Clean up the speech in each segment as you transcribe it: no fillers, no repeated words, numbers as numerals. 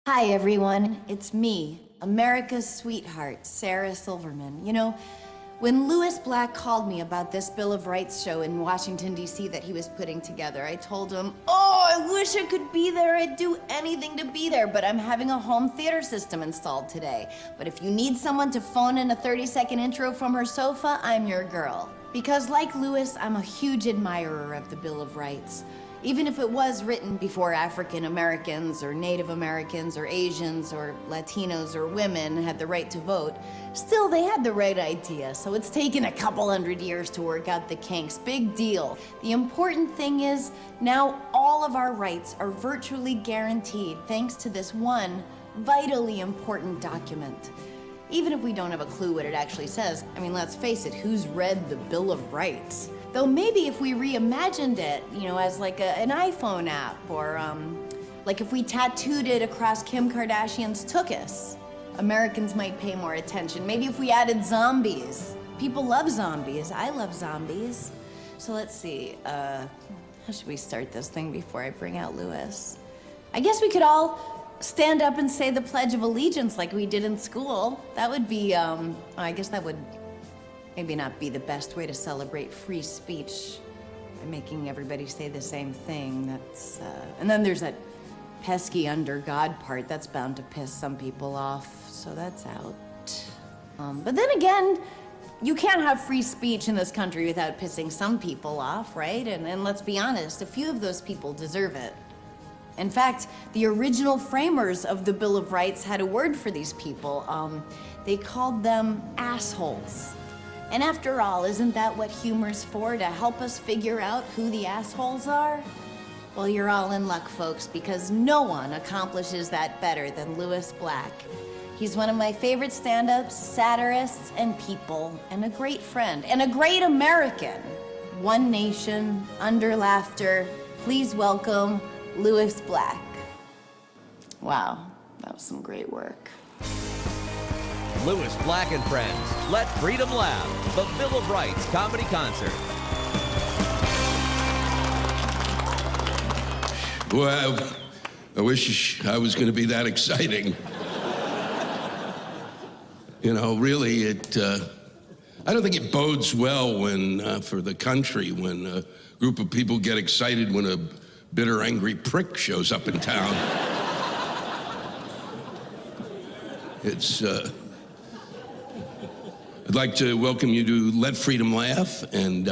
Hi, everyone. It's me, America's sweetheart, Sarah Silverman. You know, when Lewis Black called me about this Bill of Rights show in Washington, D.C. that he was putting together, I told him, oh, I wish I could be there. I'd do anything to be there, but I'm having a home theater system installed today. But if you need someone to phone in a 30-second intro from her sofa, I'm your girl. Because like Lewis, I'm a huge admirer of the Bill of Rights. Even if it was written before African Americans or Native Americans or Asians or Latinos or women had the right to vote, still they had the right idea. So it's taken a couple hundred years to work out the kinks. Big deal. The important thing is now all of our rights are virtually guaranteed thanks to this one vitally important document. Even if we don't have a clue what it actually says, I mean, let's face it, who's read the Bill of Rights? Though maybe if we reimagined it, you know, as like an iPhone app, or like if we tattooed it across Kim Kardashian's tuchus, Americans might pay more attention. Maybe if we added zombies. People love zombies. I love zombies. So let's see, how should we start this thing before I bring out Lewis? I guess we could all stand up and say the Pledge of Allegiance like we did in school. That would be, I guess that would maybe not be the best way to celebrate free speech by making everybody say the same thing. That's, and then there's that pesky under God part. That's bound to piss some people off, so that's out. But then again, you can't have free speech in this country without pissing some people off, right? And let's be honest, a few of those people deserve it. In fact, the original framers of the Bill of Rights had a word for these people. They called them assholes. And after all, isn't that what humor's for, to help us figure out who the assholes are? Well, you're all in luck, folks, because no one accomplishes that better than Lewis Black. He's one of my favorite stand-ups, satirists, and people, and a great friend, and a great American. One nation, under laughter. Please welcome Lewis Black. Wow, that was some great work. Lewis Black and Friends, Let Freedom Laugh, the Bill of Rights comedy concert. Well, I wish I was going to be that exciting. You know, really, I don't think it bodes well when, for the country, when a group of people get excited when a bitter, angry prick shows up in town. It's, I'd like to welcome you to Let Freedom Laugh, and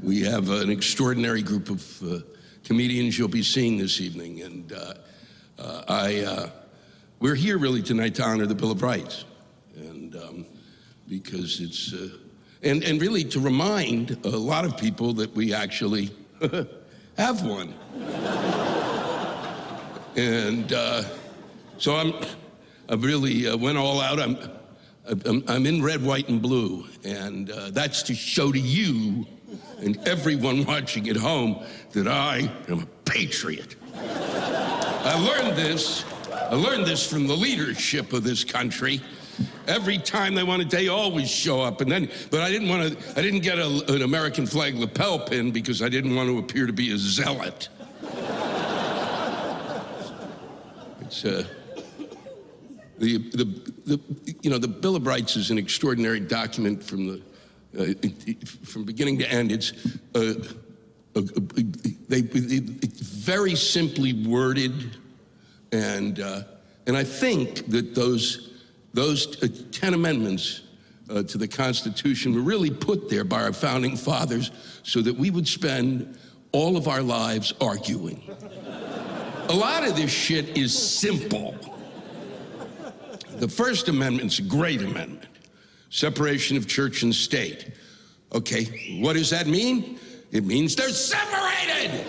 we have an extraordinary group of comedians you'll be seeing this evening, and we're here really tonight to honor the Bill of Rights, and because it's, and really to remind a lot of people that we actually have one. And so I really went all out. I'm in red, white, and blue, and that's to show to you and everyone watching at home that I am a patriot. I learned this from the leadership of this country. Every time they always show up, but I didn't get an American flag lapel pin because I didn't want to appear to be a zealot. It's the Bill of Rights is an extraordinary document from beginning to end. It's very simply worded, and I think that those 10 amendments to the Constitution were really put there by our founding fathers so that we would spend all of our lives arguing. A lot of this shit is simple. The First Amendment's a great amendment. Separation of church and state. Okay, what does that mean? It means they're separated!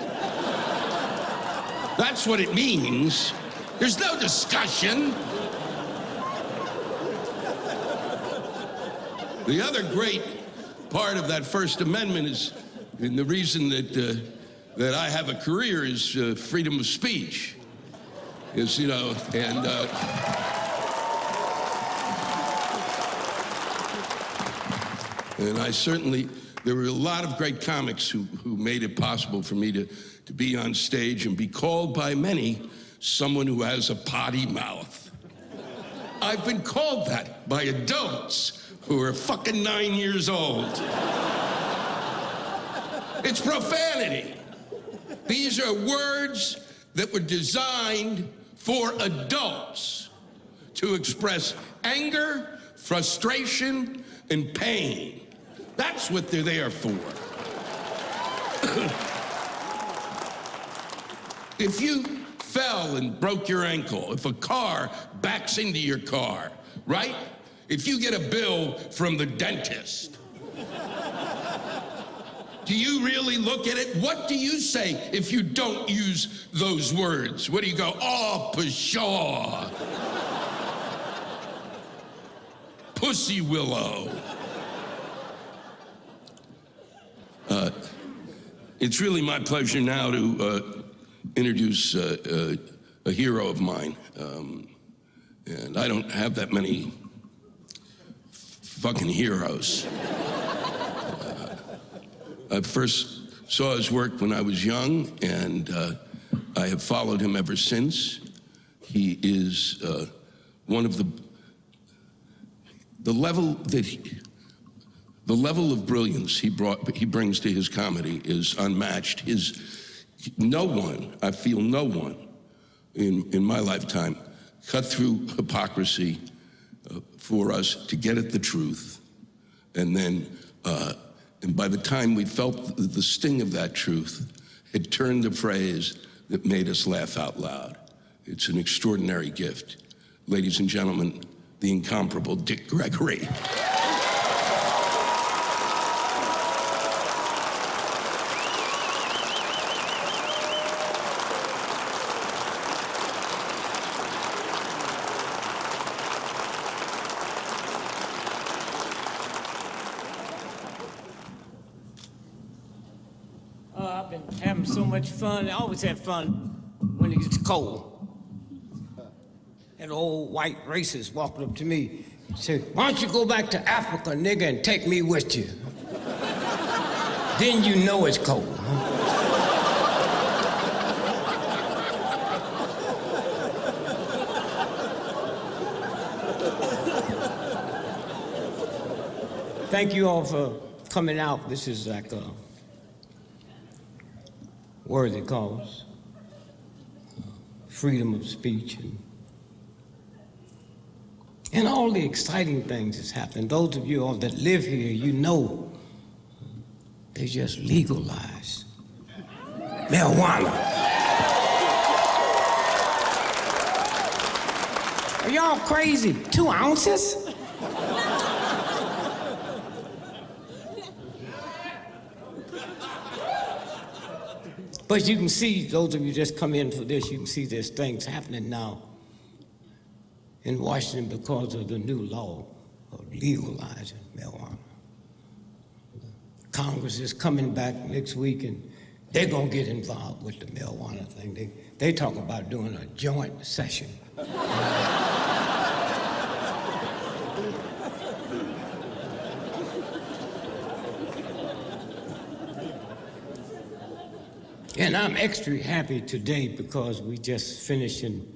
That's what it means. There's no discussion. The other great part of that First Amendment is, and the reason that I have a career is freedom of speech. Is, you know, and I certainly, there were a lot of great comics who made it possible for me to be on stage and be called by many someone who has a potty mouth. I've been called that by adults who are fucking 9 years old. It's profanity. These are words that were designed for adults to express anger, frustration, and pain. That's what they're there for. If you fell and broke your ankle, if a car backs into your car, right? If you get a bill from the dentist, do you really look at it? What do you say if you don't use those words? What do you go, oh, pshaw, pussy willow? It's really my pleasure now to introduce a hero of mine. And I don't have that many fucking heroes. I first saw his work when I was young, and I have followed him ever since. He is one of the level of brilliance he brings to his comedy is unmatched. No one, I feel no one in my lifetime cut through hypocrisy for us to get at the truth, and then and by the time we felt the sting of that truth, it turned a phrase that made us laugh out loud. It's an extraordinary gift. Ladies and gentlemen, the incomparable Dick Gregory. I've been having so much fun. I always have fun when it gets cold. An old white racist walked up to me and said, "Why don't you go back to Africa, nigga, and take me with you? Then you know it's cold." Thank you all for coming out. This is like a worthy cause, freedom of speech, and all the exciting things that's happening. Those of you all that live here, you know they just legalized marijuana. Are y'all crazy? 2 ounces? But you can see, those of you just come in for this, you can see there's things happening now in Washington because of the new law of legalizing marijuana. Congress is coming back next week, and they're gonna get involved with the marijuana thing. They talk about doing a joint session. And I'm extra happy today because we just finished in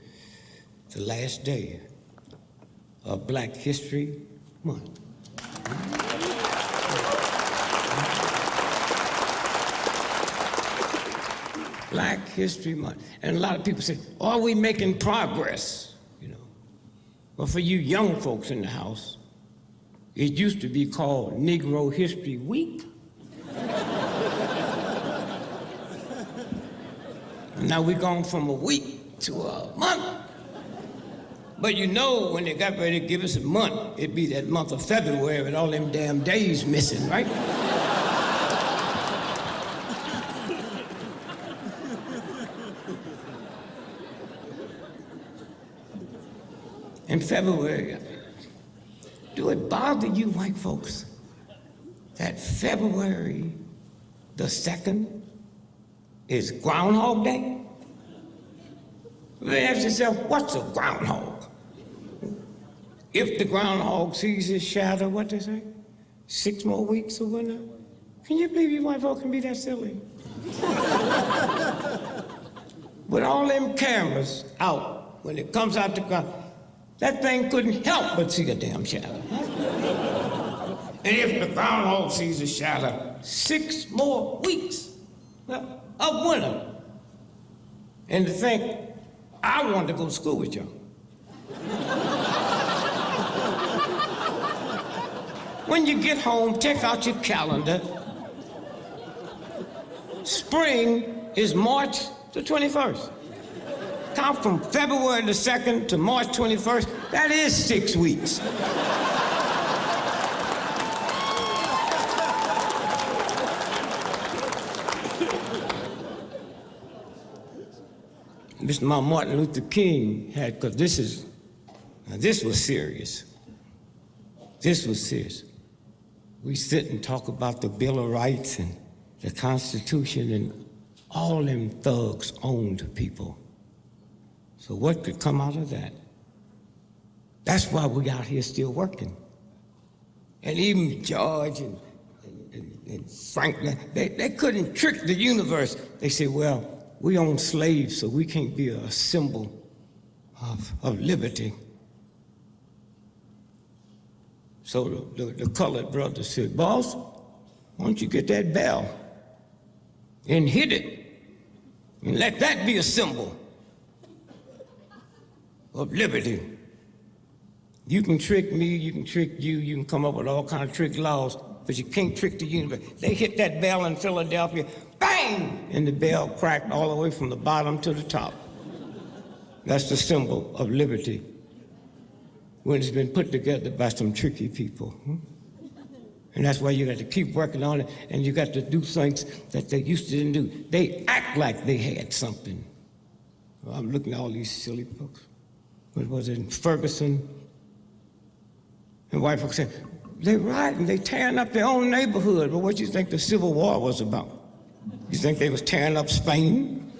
the last day of Black History Month. Black History Month. And a lot of people say, are we making progress? You know. Well, for you young folks in the house, it used to be called Negro History Week. Now we've gone from a week to a month. But you know, when they got ready to give us a month, it'd be that month of February with all them damn days missing, right? In February, do it bother you white folks that February the 2nd is Groundhog Day? You ask yourself, what's a groundhog? If the groundhog sees his shadow, what they say? 6 more weeks or whatnot? Can you believe you white folk can be that silly? with all them cameras out, when it comes out the ground, that thing couldn't help but see a damn shadow. And if the groundhog sees a shadow, 6 more weeks of winter. And to think, I wanted to go to school with y'all. When you get home, take out your calendar. Spring is March the 21st. Count from February the 2nd to March 21st. That is 6 weeks. This is my Martin Luther King had, because this was serious. This was serious. We sit and talk about the Bill of Rights and the Constitution, and all them thugs owned people. So what could come out of that? That's why we out here still working. And even George and Franklin, they couldn't trick the universe. They said, well, we own slaves, so we can't be a symbol of liberty. So the colored brother said, boss, why don't you get that bell and hit it and let that be a symbol of liberty. You can trick me, you can trick you, you can come up with all kinds of trick laws, but you can't trick the universe. They hit that bell in Philadelphia, bang, and the bell cracked all the way from the bottom to the top. That's the symbol of liberty when it's been put together by some tricky people. And that's why you got to keep working on it, and you got to do things that they used to didn't do. They act like they had something. Well, I'm looking at all these silly folks. What was it, in Ferguson? And white folks said, they rioting, they tearing up their own neighborhood. But what do you think the Civil War was about? You think they was tearing up Spain?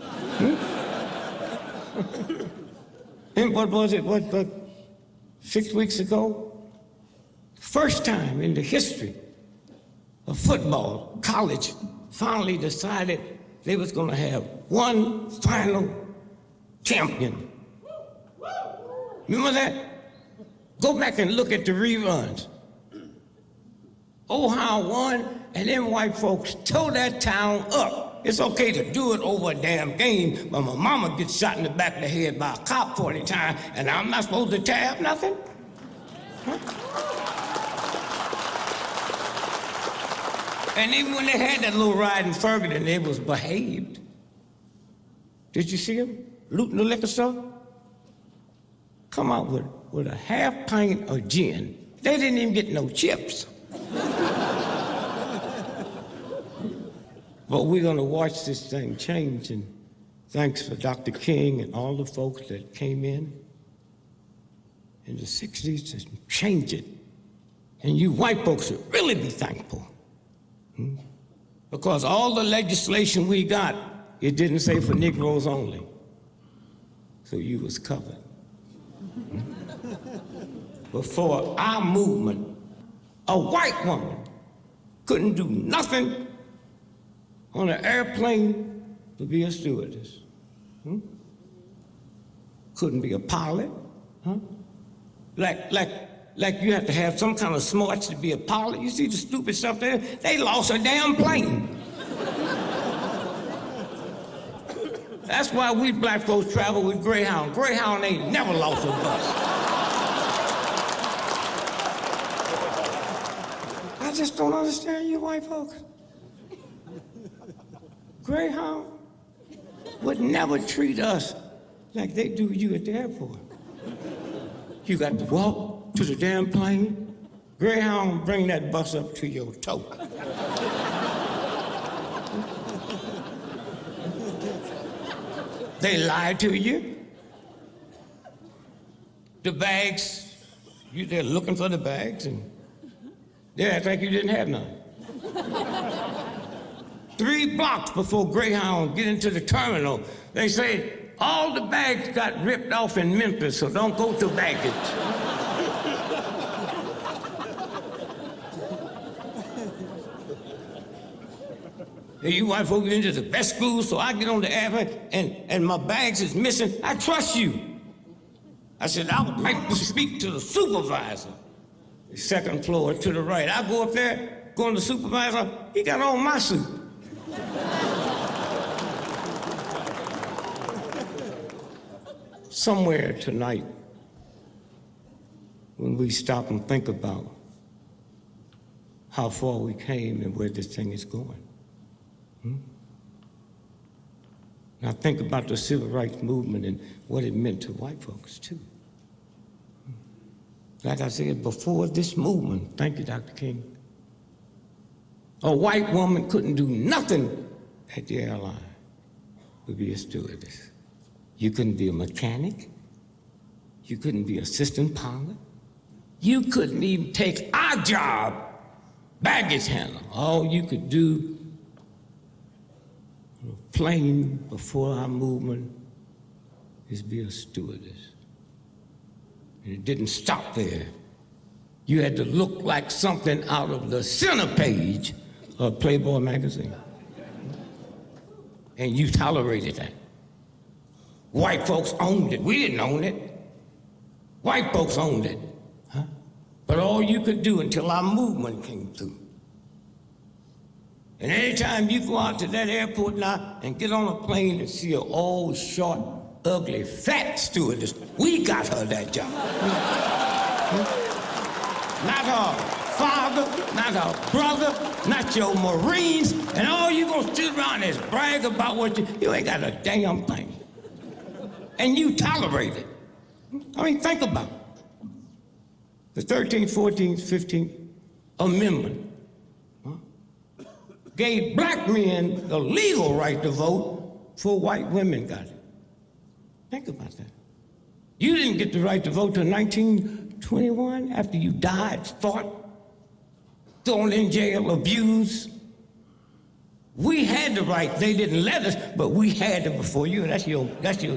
And what was it, what 6 weeks ago? First time in the history of football, college finally decided they was gonna have one final champion. Remember that? Go back and look at the reruns. Ohio won, and them white folks tore that town up. It's okay to do it over a damn game, but my mama gets shot in the back of the head by a cop 40 times, and I'm not supposed to tear up nothing? Huh? And even when they had that little ride in Ferguson, they was behaved. Did you see them looting the liquor store? Come out with a half pint of gin. They didn't even get no chips. But we're gonna watch this thing change, and thanks for Dr. King and all the folks that came in the 60s to change it. And you white folks should really be thankful. Because all the legislation we got, it didn't say for Negroes only. So you was covered. Before our movement, a white woman couldn't do nothing on an airplane to be a stewardess. Couldn't be a pilot, huh? Like you have to have some kind of smarts to be a pilot. You see the stupid stuff there? They lost a damn plane. That's why we black folks travel with Greyhound. Greyhound ain't never lost a bus. I just don't understand you white folks. Greyhound would never treat us like they do you at the airport. You got to walk to the damn plane. Greyhound bring that bus up to your toe. They lie to you. The bags, you there looking for the bags, and they act like you didn't have none. 3 blocks before Greyhound get into the terminal, they say, all the bags got ripped off in Memphis, so don't go to baggage. Hey, you white folks into the best schools, so I get on the airplane and my bags is missing. I trust you. I said, I would like to speak to the supervisor. The second floor to the right. I go up there, go to the supervisor, he got on my suit. Somewhere tonight, when we stop and think about how far we came and where this thing is going. Now think about the civil rights movement and what it meant to white folks too. Like I said, before this movement, thank you, Dr. King, a white woman couldn't do nothing at the airline but be a stewardess. You couldn't be a mechanic. You couldn't be assistant pilot. You couldn't even take our job, baggage handler. All you could do on a plane before our movement is be a stewardess. And it didn't stop there. You had to look like something out of the center page of Playboy magazine. And you tolerated that. White folks owned it. We didn't own it. White folks owned it. But all you could do until our movement came through. And anytime you go out to that airport now and get on a plane and see an old, short, ugly, fat stewardess, we got her that job. Not her father, not her brother, not your Marines, and all you gonna sit around is brag about what you ain't got a damn thing. And you tolerate it. I mean, think about it. The 13th, 14th, 15th Amendment gave black men the legal right to vote before white women got it. Think about that. You didn't get the right to vote till 1921 after you died, fought, thrown in jail, abused. We had the right. They didn't let us, but we had it before you. That's your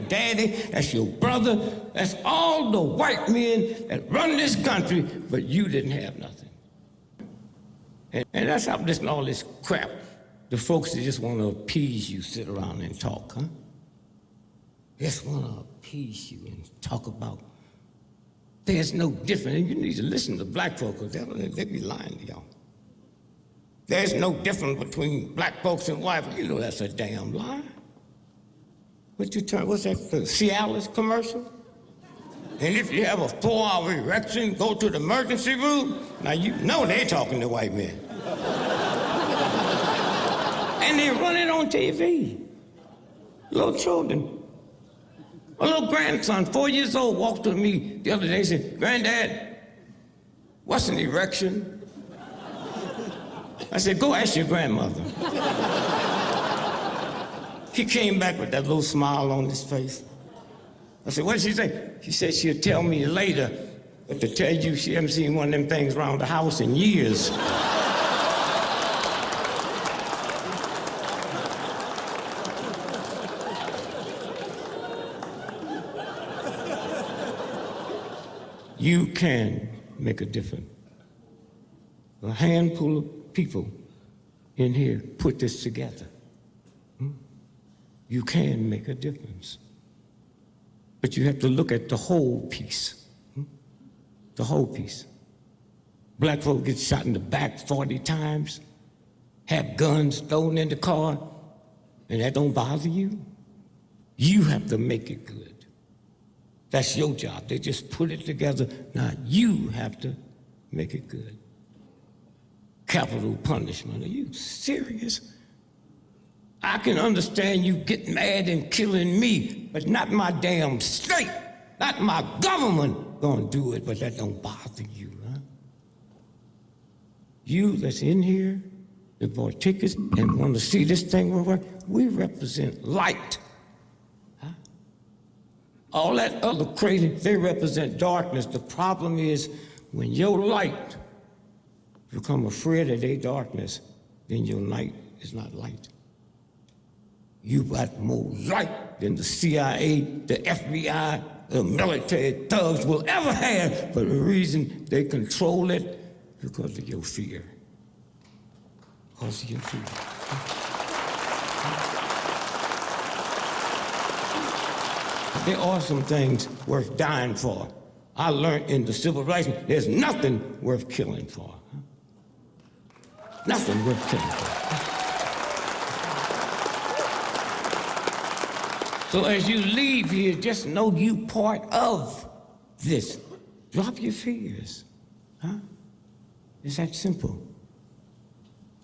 daddy, that's your brother, that's all the white men that run this country, but you didn't have nothing. And that's how listening to all this crap. The folks that just want to appease you sit around and talk, huh? Just want to appease you and talk about there's no difference. And you need to listen to black folks, because they be lying to y'all. There's no difference between black folks and white folks. You know that's a damn lie. What's that, the Cialis commercial? And if you have a 4-hour erection, go to the emergency room. Now you know they're talking to white men. And they run it on TV. Little children. A little grandson, 4 years old, walked to me the other day and said, "Granddad, what's an erection?" I said, "Go ask your grandmother." He came back with that little smile on his face. I said, "What did she say?" She said she'll tell me later, but to tell you she hasn't seen one of them things around the house in years. You can make a difference. A handful of people in here put this together. You can make a difference. But you have to look at the whole piece. The whole piece. Black folk get shot in the back 40 times, have guns thrown in the car, and that don't bother you? You have to make it good. That's your job. They just put it together. Now you have to make it good. Capital punishment. Are you serious? I can understand you getting mad and killing me, but not my damn state, not my government gonna do it, but that don't bother you, huh? You that's in here, that bought tickets and want to see this thing work, we represent light. Huh? All that other crazy, they represent darkness. The problem is when your light become afraid of their darkness, then your night is not light. You got more light than the CIA, the FBI, the military thugs will ever have. But the reason they control it, because of your fear. Because of your fear. There are some things worth dying for. I learned in the civil rights, there's nothing worth killing for. Nothing worth killing for. So as you leave here, just know you part of this. Drop your fears. Huh? It's that simple.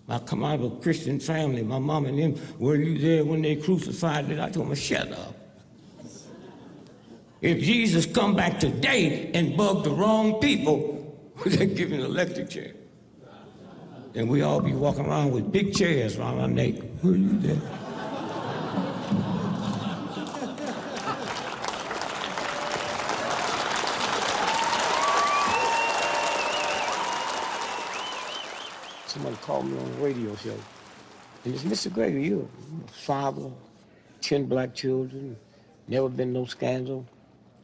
I come out of a Christian family. My mom and them, were you there when they crucified it? I told them, shut up. If Jesus come back today and bug the wrong people, they give him an electric chair. And we all be walking around with big chairs around our neck. Were you there? Somebody called me on a radio show. And it's Mr. Gregory, you're a father, 10 black children, never been no scandal.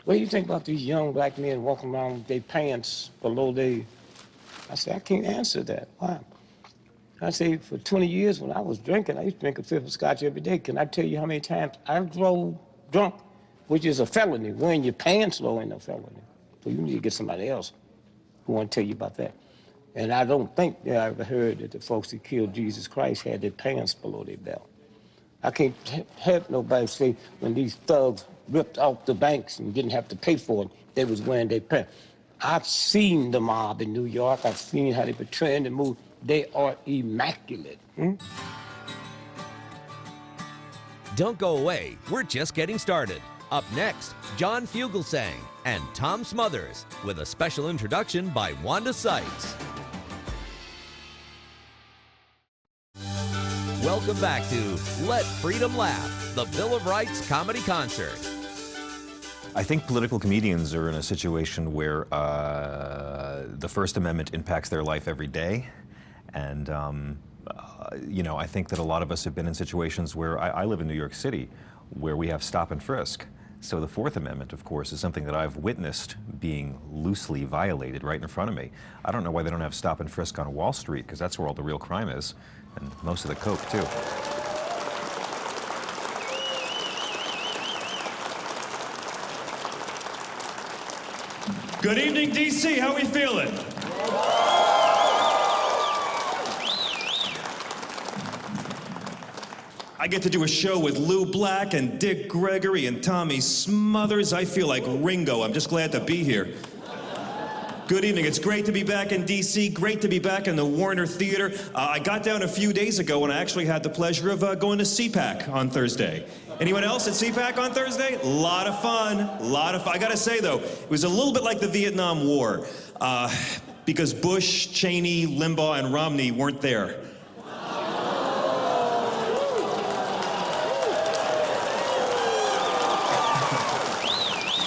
What do you think about these young black men walking around with their pants below their... I said, I can't answer that. Why? I say, for 20 years when I was drinking, I used to drink a fifth of scotch every day. Can I tell you how many times I drove drunk, which is a felony. Wearing your pants low ain't no felony. So you need to get somebody else who want to tell you about that. And I don't think that I ever heard that the folks that killed Jesus Christ had their pants below their belt. I can't have nobody say when these thugs ripped off the banks and didn't have to pay for it, they was wearing their pants. I've seen the mob in New York. I've seen how they portray and move. They are immaculate. Don't go away. We're just getting started. Up next, John Fugelsang and Tom Smothers with a special introduction by Wanda Sykes. Welcome back to Let Freedom Laugh, the Bill of Rights comedy concert. I think political comedians are in a situation where the First Amendment impacts their life every day. And, you know, I think that a lot of us have been in situations where I live in New York City, where we have stop and frisk. So the Fourth Amendment, of course, is something that I've witnessed being loosely violated right in front of me. I don't know why they don't have stop and frisk on Wall Street, because that's where all the real crime is, and most of the coke, too. Good evening, D.C. How we feeling? I get to do a show with Lou Black and Dick Gregory and Tommy Smothers. I feel like Ringo. I'm just glad to be here. Good evening. It's great to be back in D.C. Great to be back in the Warner Theater. I got down a few days ago and I actually had the pleasure of going to CPAC on Thursday. Anyone else at CPAC on Thursday? A lot of fun. I gotta say though, it was a little bit like the Vietnam War because Bush, Cheney, Limbaugh, and Romney weren't there.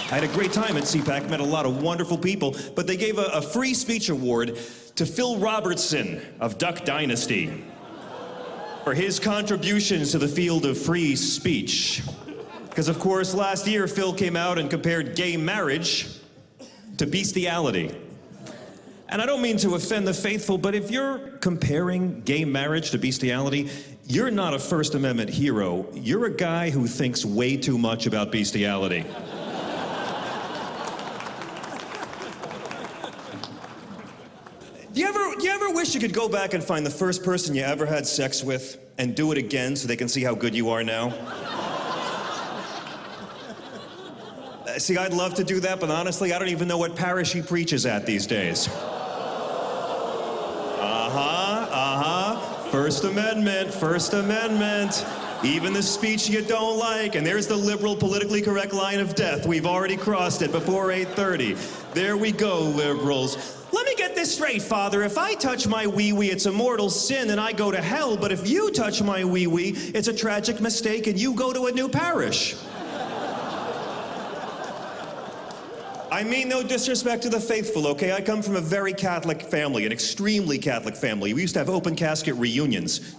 I had a great time at CPAC, met a lot of wonderful people, but they gave a free speech award to Phil Robertson of Duck Dynasty for his contributions to the field of free speech. Because of course, last year Phil came out and compared gay marriage to bestiality. And I don't mean to offend the faithful, but if you're comparing gay marriage to bestiality, you're not a First Amendment hero. You're a guy who thinks way too much about bestiality. Do you ever wish you could go back and find the first person you ever had sex with and do it again so they can see how good you are now? See, I'd love to do that, but honestly, I don't even know what parish he preaches at these days. First Amendment. Even the speech you don't like, and there's the liberal, politically correct line of death. We've already crossed it before 8:30. There we go, liberals. Let me get this straight, Father. If I touch my wee-wee, it's a mortal sin and I go to hell, but if you touch my wee-wee, it's a tragic mistake and you go to a new parish. I mean no disrespect to the faithful, okay? I come from a very Catholic family, an extremely Catholic family. We used to have open casket reunions.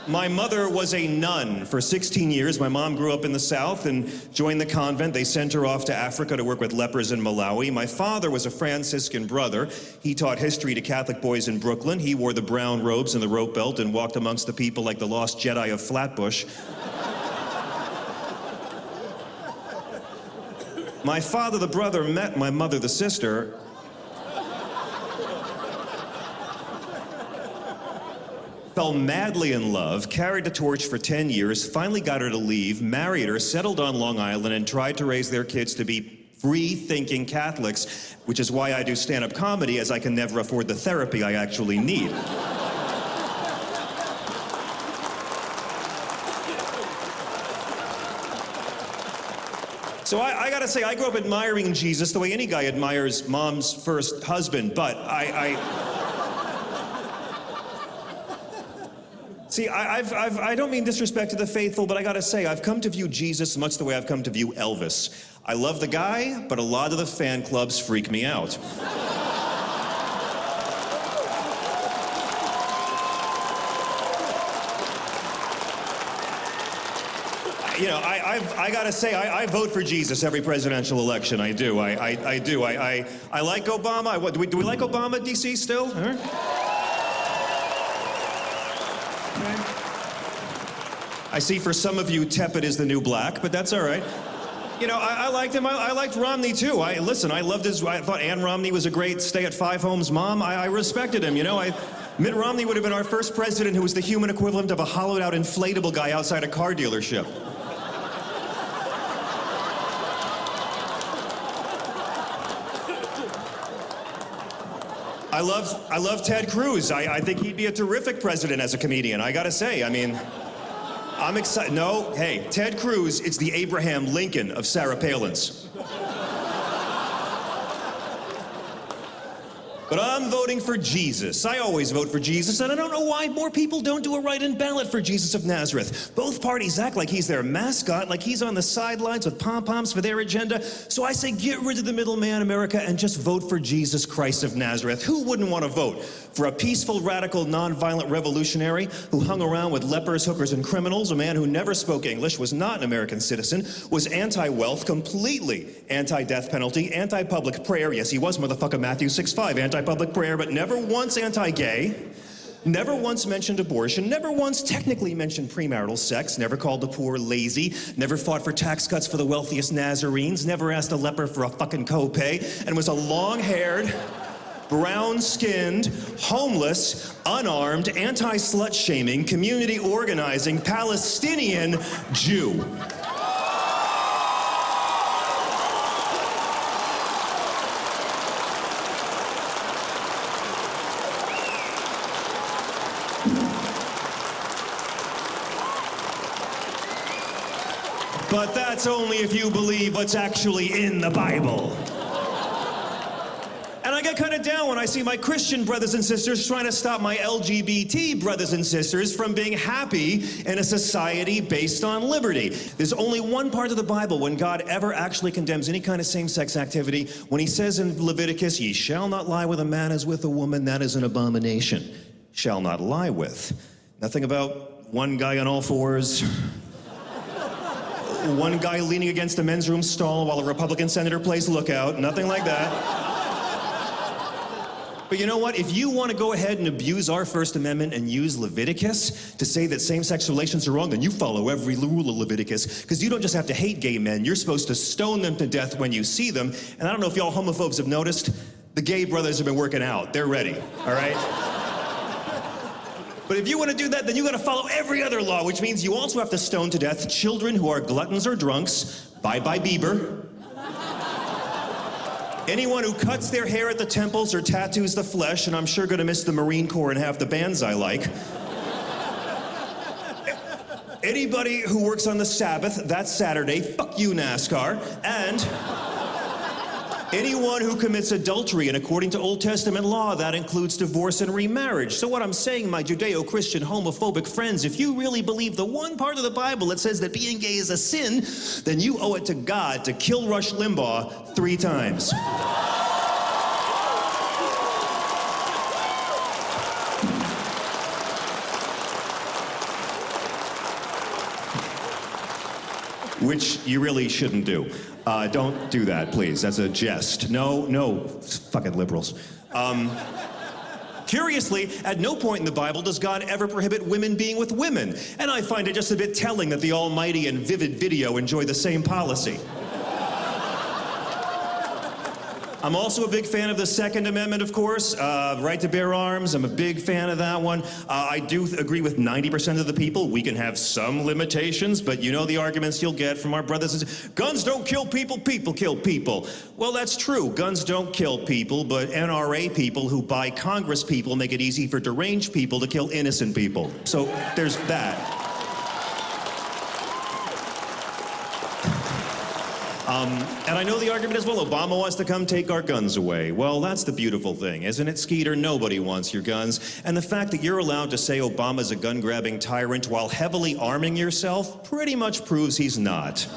My mother was a nun for 16 years. My mom grew up in the South and joined the convent. They sent her off to Africa to work with lepers in Malawi. My father was a Franciscan brother. He taught history to Catholic boys in Brooklyn. He wore the brown robes and the rope belt and walked amongst the people like the lost Jedi of Flatbush. My father, the brother, met my mother, the sister. Fell madly in love, carried the torch for 10 years, finally got her to leave, married her, settled on Long Island, and tried to raise their kids to be free-thinking Catholics, which is why I do stand-up comedy, as I can never afford the therapy I actually need. So I gotta say, I grew up admiring Jesus the way any guy admires mom's first husband, but See, I don't mean disrespect to the faithful, but I gotta say, I've come to view Jesus much the way I've come to view Elvis. I love the guy, but a lot of the fan clubs freak me out. You know, I gotta say, I vote for Jesus every presidential election. I do. I do. I like Obama. Do we like Obama, DC, still? Huh? I see for some of you, tepid is the new black, but that's all right. You know, I liked him. I liked Romney, too. Listen, I loved his... I thought Ann Romney was a great stay-at-5-homes mom. I respected him, you know. Mitt Romney would have been our first president who was the human equivalent of a hollowed-out inflatable guy outside a car dealership. I love Ted Cruz. I think he'd be a terrific president as a comedian, I gotta say. I mean... I'm excited. No, hey, Ted Cruz, it's the Abraham Lincoln of Sarah Palin's. But I'm voting for Jesus. I always vote for Jesus, and I don't know why more people don't do a write-in ballot for Jesus of Nazareth. Both parties act like he's their mascot, like he's on the sidelines with pom-poms for their agenda. So I say get rid of the middleman, America, and just vote for Jesus Christ of Nazareth. Who wouldn't want to vote for a peaceful, radical, nonviolent revolutionary who hung around with lepers, hookers, and criminals, a man who never spoke English, was not an American citizen, was anti-wealth, completely anti-death penalty, anti-public prayer. Yes, he was motherfucker Matthew 6:5, anti-public prayer, but never once anti-gay, never once mentioned abortion, never once technically mentioned premarital sex, never called the poor lazy, never fought for tax cuts for the wealthiest Nazarenes, never asked a leper for a fucking copay, and was a long-haired, brown-skinned, homeless, unarmed, anti-slut-shaming, community organizing Palestinian Jew. But that's only if you believe what's actually in the Bible. And I get kind of down when I see my Christian brothers and sisters trying to stop my LGBT brothers and sisters from being happy in a society based on liberty. There's only one part of the Bible when God ever actually condemns any kind of same-sex activity, when he says in Leviticus, "Ye shall not lie with a man as with a woman, that is an abomination." Shall not lie with. Nothing about one guy on all fours, one guy leaning against a men's room stall while a Republican senator plays lookout, nothing like that. But you know what? If you want to go ahead and abuse our First Amendment and use Leviticus to say that same-sex relations are wrong, then you follow every rule of Leviticus, because you don't just have to hate gay men, you're supposed to stone them to death when you see them. And I don't know if y'all homophobes have noticed, the gay brothers have been working out. They're ready, all right? But if you want to do that, then you got to follow every other law, which means you also have to stone to death children who are gluttons or drunks. Bye-bye Bieber. Anyone who cuts their hair at the temples or tattoos the flesh, and I'm sure going to miss the Marine Corps and half the bands I like. Anybody who works on the Sabbath, that's Saturday, fuck you, NASCAR. And anyone who commits adultery, and according to Old Testament law, that includes divorce and remarriage. So what I'm saying, my Judeo-Christian homophobic friends, if you really believe the one part of the Bible that says that being gay is a sin, then you owe it to God to kill Rush Limbaugh 3 times. Which you really shouldn't do. Don't do that, please. That's a jest. No, fucking liberals. Curiously, at no point in the Bible does God ever prohibit women being with women. And I find it just a bit telling that the almighty and Vivid Video enjoy the same policy. I'm also a big fan of the Second Amendment, of course. Right to bear arms, I'm a big fan of that one. I do agree with 90% of the people. We can have some limitations, but you know the arguments you'll get from our brothers and sisters. Guns don't kill people, people kill people. Well, that's true. Guns don't kill people, but NRA people who buy Congress people make it easy for deranged people to kill innocent people. So there's that. And I know the argument as well, Obama wants to come take our guns away. Well, that's the beautiful thing, isn't it, Skeeter? Nobody wants your guns. And the fact that you're allowed to say Obama's a gun-grabbing tyrant while heavily arming yourself pretty much proves he's not.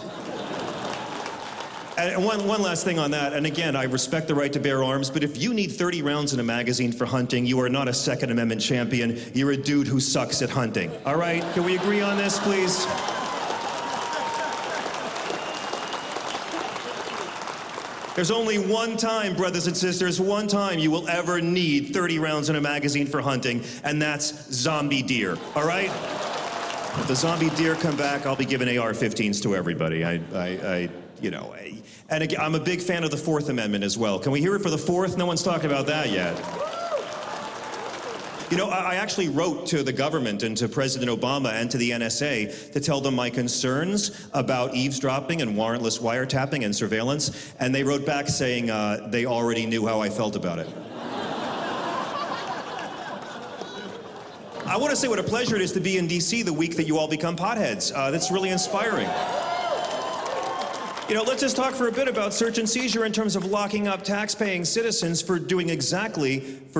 And one last thing on that, and again, I respect the right to bear arms, but if you need 30 rounds in a magazine for hunting, you are not a Second Amendment champion. You're a dude who sucks at hunting. All right? Can we agree on this, please? There's only one time, brothers and sisters, one time you will ever need 30 rounds in a magazine for hunting, and that's zombie deer, all right? If the zombie deer come back, I'll be giving AR-15s to everybody. And again, I'm a big fan of the Fourth Amendment as well. Can we hear it for the Fourth? No one's talked about that yet. You know, I actually wrote to the government and to President Obama and to the NSA to tell them my concerns about eavesdropping and warrantless wiretapping and surveillance, and they wrote back saying they already knew how I felt about it. I want to say what a pleasure it is to be in D.C. the week that you all become potheads. That's really inspiring. You know, let's just talk for a bit about search and seizure in terms of locking up tax-paying citizens for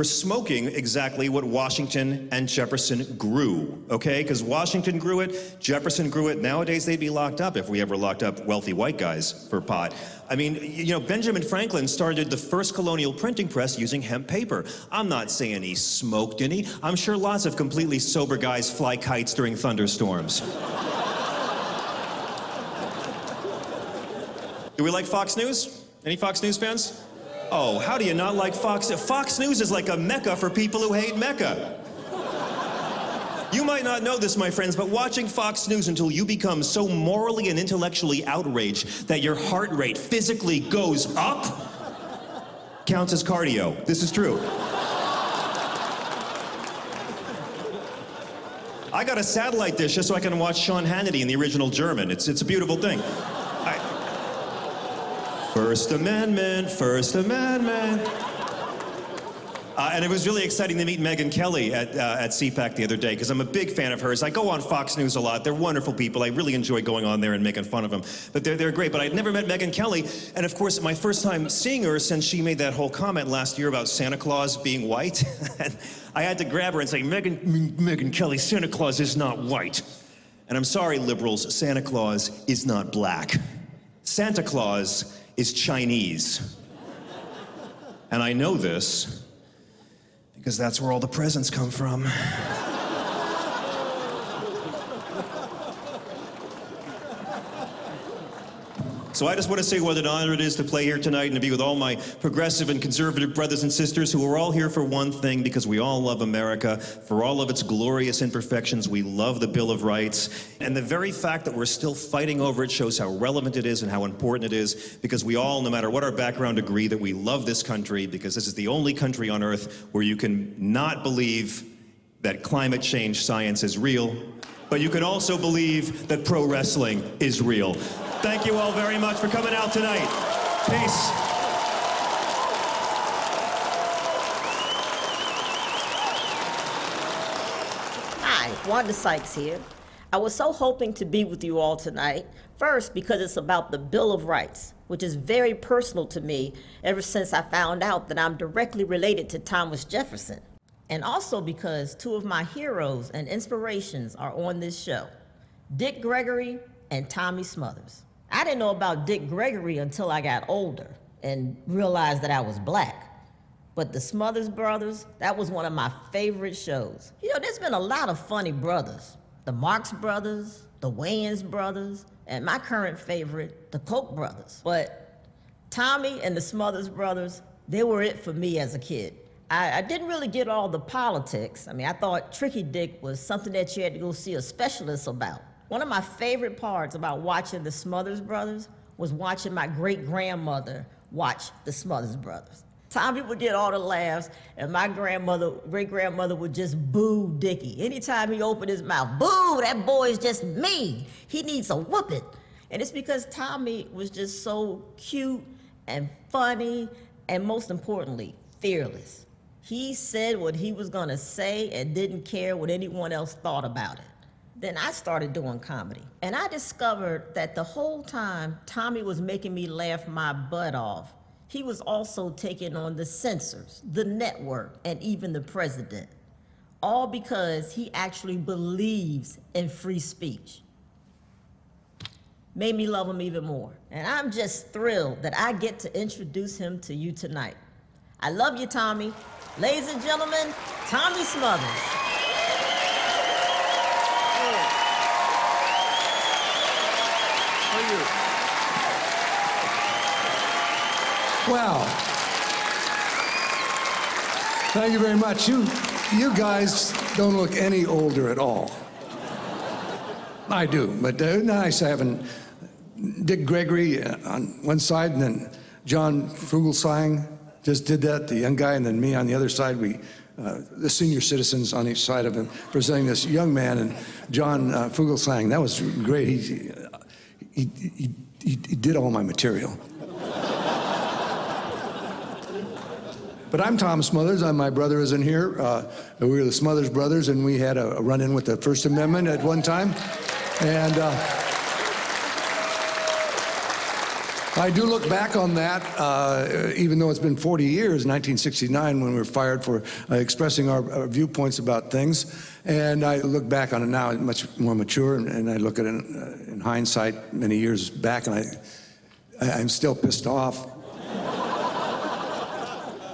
smoking exactly what Washington and Jefferson grew, okay? Because Washington grew it, Jefferson grew it. Nowadays, they'd be locked up if we ever locked up wealthy white guys for pot. I mean, you know, Benjamin Franklin started the first colonial printing press using hemp paper. I'm not saying he smoked any. I'm sure lots of completely sober guys fly kites during thunderstorms. Do we like Fox News? Any Fox News fans? Oh, how do you not like Fox News? Fox News is like a mecca for people who hate Mecca. You might not know this, my friends, but watching Fox News until you become so morally and intellectually outraged that your heart rate physically goes up counts as cardio. This is true. I got a satellite dish just so I can watch Sean Hannity in the original German. It's a beautiful thing. First Amendment, First Amendment. And it was really exciting to meet Megyn Kelly at CPAC the other day, because I'm a big fan of hers. I go on Fox News a lot. They're wonderful people. I really enjoy going on there and making fun of them. But they're great. But I'd never met Megyn Kelly. And of course, my first time seeing her since she made that whole comment last year about Santa Claus being white. And I had to grab her and say, Megyn Kelly, Santa Claus is not white. And I'm sorry, liberals, Santa Claus is not black. Santa Claus is Chinese. And I know this because that's where all the presents come from. So I just want to say what an honor it is to play here tonight and to be with all my progressive and conservative brothers and sisters who are all here for one thing, because we all love America. For all of its glorious imperfections, we love the Bill of Rights. And the very fact that we're still fighting over it shows how relevant it is and how important it is, because we all, no matter what our background, agree that we love this country, because this is the only country on earth where you can not believe that climate change science is real, but you can also believe that pro wrestling is real. Thank you all very much for coming out tonight. Peace. Hi, Wanda Sykes here. I was so hoping to be with you all tonight. First, because it's about the Bill of Rights, which is very personal to me ever since I found out that I'm directly related to Thomas Jefferson. And also because two of my heroes and inspirations are on this show, Dick Gregory and Tommy Smothers. I didn't know about Dick Gregory until I got older and realized that I was black. But the Smothers Brothers, that was one of my favorite shows. You know, there's been a lot of funny brothers. The Marx Brothers, the Wayans Brothers, and my current favorite, the Koch Brothers. But Tommy and the Smothers Brothers, they were it for me as a kid. I didn't really get all the politics. I mean, I thought Tricky Dick was something that you had to go see a specialist about. One of my favorite parts about watching the Smothers Brothers was watching my great-grandmother watch the Smothers Brothers. Tommy would get all the laughs, and my great-grandmother would just boo Dickie. Anytime he opened his mouth, boo, that boy is just mean. He needs a whooping. And it's because Tommy was just so cute and funny, and most importantly, fearless. He said what he was gonna say and didn't care what anyone else thought about it. Then I started doing comedy, and I discovered that the whole time Tommy was making me laugh my butt off, he was also taking on the censors, the network, and even the president. All because he actually believes in free speech. Made me love him even more. And I'm just thrilled that I get to introduce him to you tonight. I love you, Tommy. Ladies and gentlemen, Tommy Smothers. Wow. Thank you very much. You guys don't look any older at all. I do, but nice having Dick Gregory on one side, and then John Fugelsang just did that, the young guy, and then me on the other side. We, the senior citizens on each side of him, presenting this young man, and John Fugelsang. That was great. He did all my material. But I'm Tom Smothers. My brother is in here. We were the Smothers Brothers, and we had a run-in with the First Amendment at one time. And I do look back on that, even though it's been 40 years, 1969, when we were fired for expressing our viewpoints about things. And I look back on it now much more mature, and I look at it in hindsight many years back, and I'm still pissed off.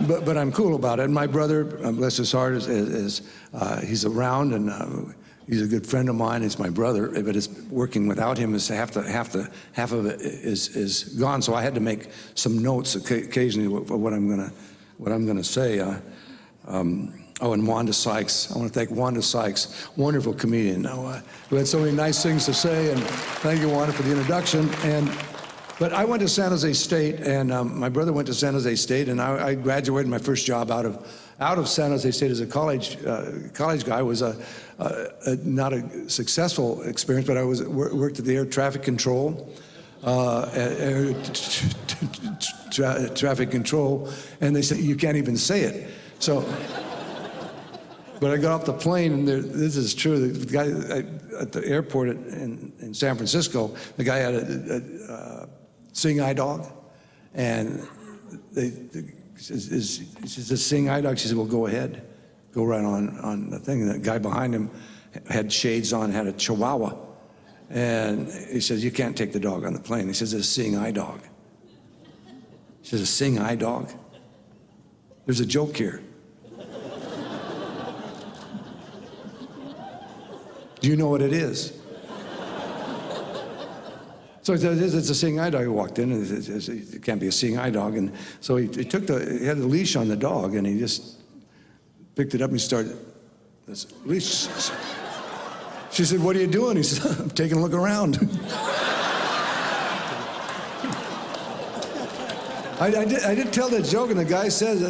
But I'm cool about it. And my brother, bless his heart, he's around, and he's a good friend of mine. He's my brother, but it's working without him is half of it is gone. So I had to make some notes occasionally of what I'm gonna say. Oh, and Wanda Sykes. I want to thank Wanda Sykes, wonderful comedian, who had so many nice things to say. And thank you, Wanda, for the introduction. But I went to San Jose State, and my brother went to San Jose State, and I graduated. My first job out of San Jose State as a college guy was not a successful experience, but I worked at the air traffic control, traffic control, and they said you can't even say it. So, but I got off the plane, and this is true. The guy at the airport in San Francisco, the guy had a seeing eye dog, and he says, a seeing eye dog? She said, well, go ahead. Go right on the thing. And the guy behind him had shades on, had a Chihuahua. And he says, you can't take the dog on the plane. He says, it's a seeing eye dog. He says, a seeing eye dog? There's a joke here. Do you know what it is? So he said, it's a seeing eye dog. He walked in, and he said, it can't be a seeing eye dog. And so he had a leash on the dog, and he just picked it up and he started, this leash. She said, what are you doing? He said, I'm taking a look around. I did tell that joke, and the guy said to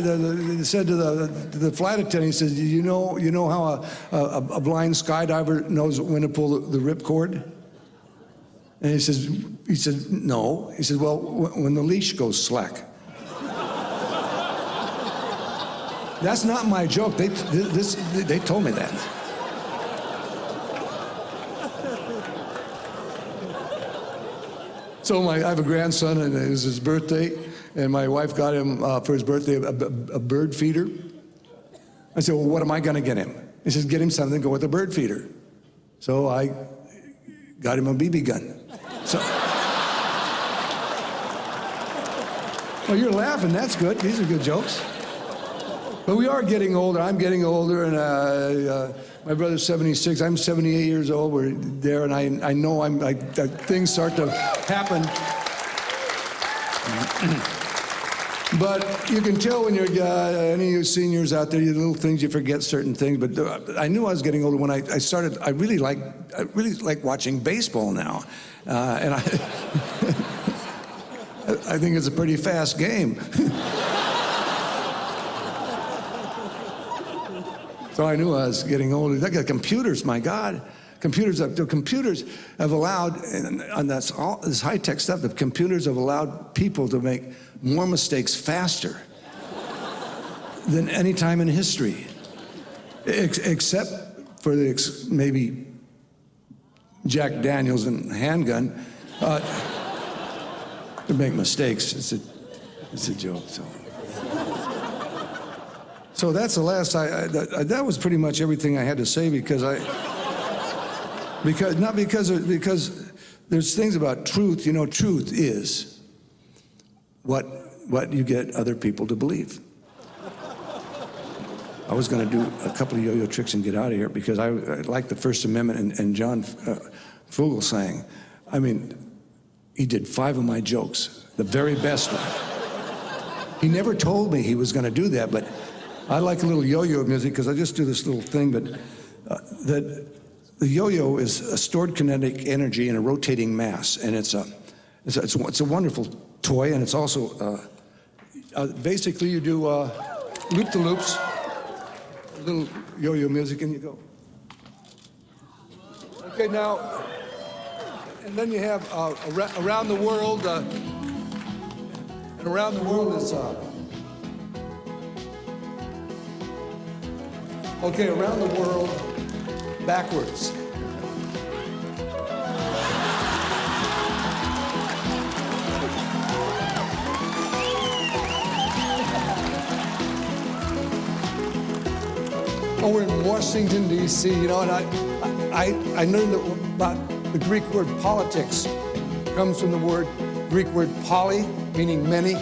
the flight attendant, he says, you know how a blind skydiver knows when to pull the ripcord? And he said, no. He said, well, when the leash goes slack. That's not my joke. They told me that. So I have a grandson, and it was his birthday, and my wife got him for his birthday a bird feeder. I said, well, what am I going to get him? He says, get him something to go with a bird feeder. So I got him a BB gun. So, well, you're laughing. That's good. These are good jokes. But we are getting older. I'm getting older, and my brother's 76. I'm 78 years old. We're there, and I know things start to happen. But you can tell when you're any of you seniors out there, you little things, you forget certain things. But I knew I was getting older when I started. I really like watching baseball now, and I think it's a pretty fast game. So I knew I was getting older. Look at computers, my God. Computers have allowed, and that's all this high-tech stuff, the computers have allowed people to make more mistakes faster than any time in history. Except for maybe Jack Daniels and handgun. To make mistakes, it's a joke. So that's the last. That was pretty much everything I had to say because there's things about truth. You know, truth is what you get other people to believe. I was going to do a couple of yo-yo tricks and get out of here because I like the First Amendment and John Fugelsang. I mean, he did 5 of my jokes, the very best one. He never told me he was going to do that, but I like a little yo-yo music because I just do this little thing. But that the yo-yo is a stored kinetic energy in a rotating mass, and it's a wonderful toy, and it's also basically you do loop-the-loops. Little yo-yo music, and you go. Okay, now, and then you have around the world, and around the world is, okay, around the world, backwards. We're in Washington, D.C., you know, and I learned about the Greek word politics. It comes from the Greek word poly, meaning many,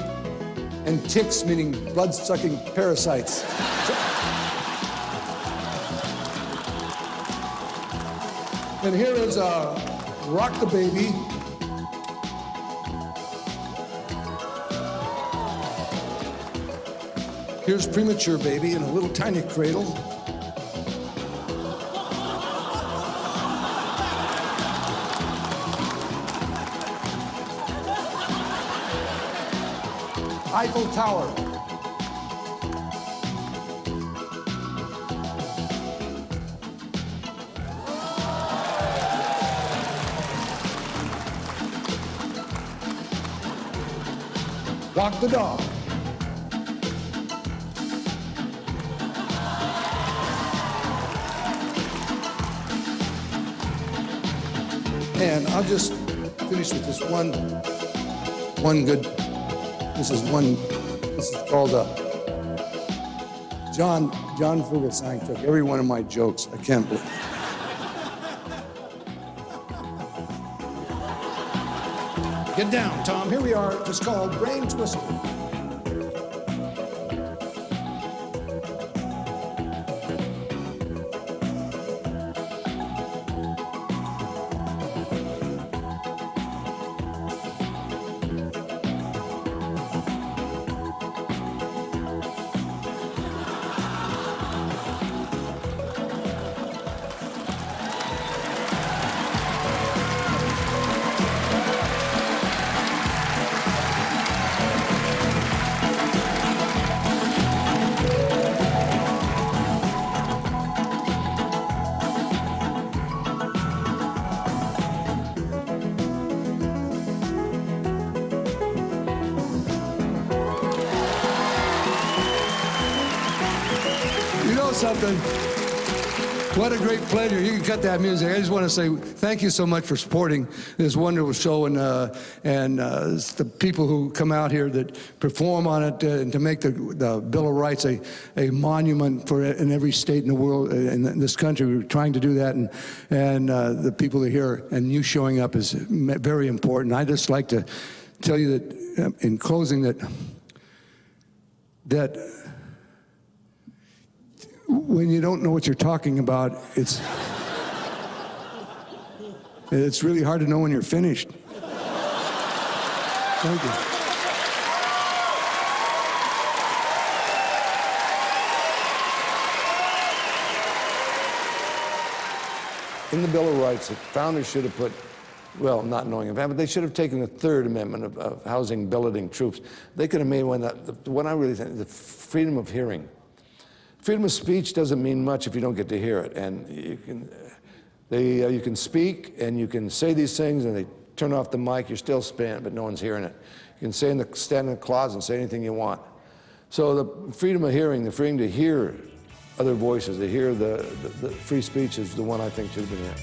and ticks, meaning blood-sucking parasites. And here is Rock the Baby. Here's Premature Baby in a little tiny cradle. Eiffel Tower. Walk the dog. And I'll just finish with this one good. This is called John Fugelsang took every one of my jokes. I can't believe. Get down, Tom. Here we are. It's called Brain Twister. Something. What a great pleasure. You can cut that music. I just want to say thank you so much for supporting this wonderful show and the people who come out here that perform on it and to make the Bill of Rights a monument for in every state in the world, in this country. We're trying to do that, and the people that are here and you showing up is very important. I just like to tell you that in closing that when you don't know what you're talking about, it's really hard to know when you're finished. Thank you. In the Bill of Rights, the founders should have put well, not knowing of that, but they should have taken the Third Amendment of housing billeting troops. They could have made one that, what I really think, the freedom of hearing. Freedom of speech doesn't mean much if you don't get to hear it. And you can speak and you can say these things and they turn off the mic, you're still spinning, but no one's hearing it. You can stand in the closet and say anything you want. So the freedom of hearing, the freedom to hear other voices, to hear the free speech is the one I think should have been here.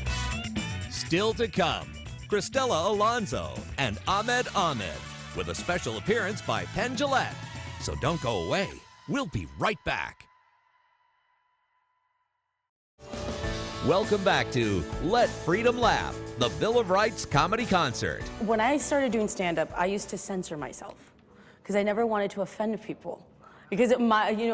Still to come, Cristela Alonzo and Ahmed Ahmed with a special appearance by Penn Jillette. So don't go away. We'll be right back. Welcome back to Let Freedom Laugh, the Bill of Rights comedy concert. When I started doing stand-up, I used to censor myself because I never wanted to offend people. Because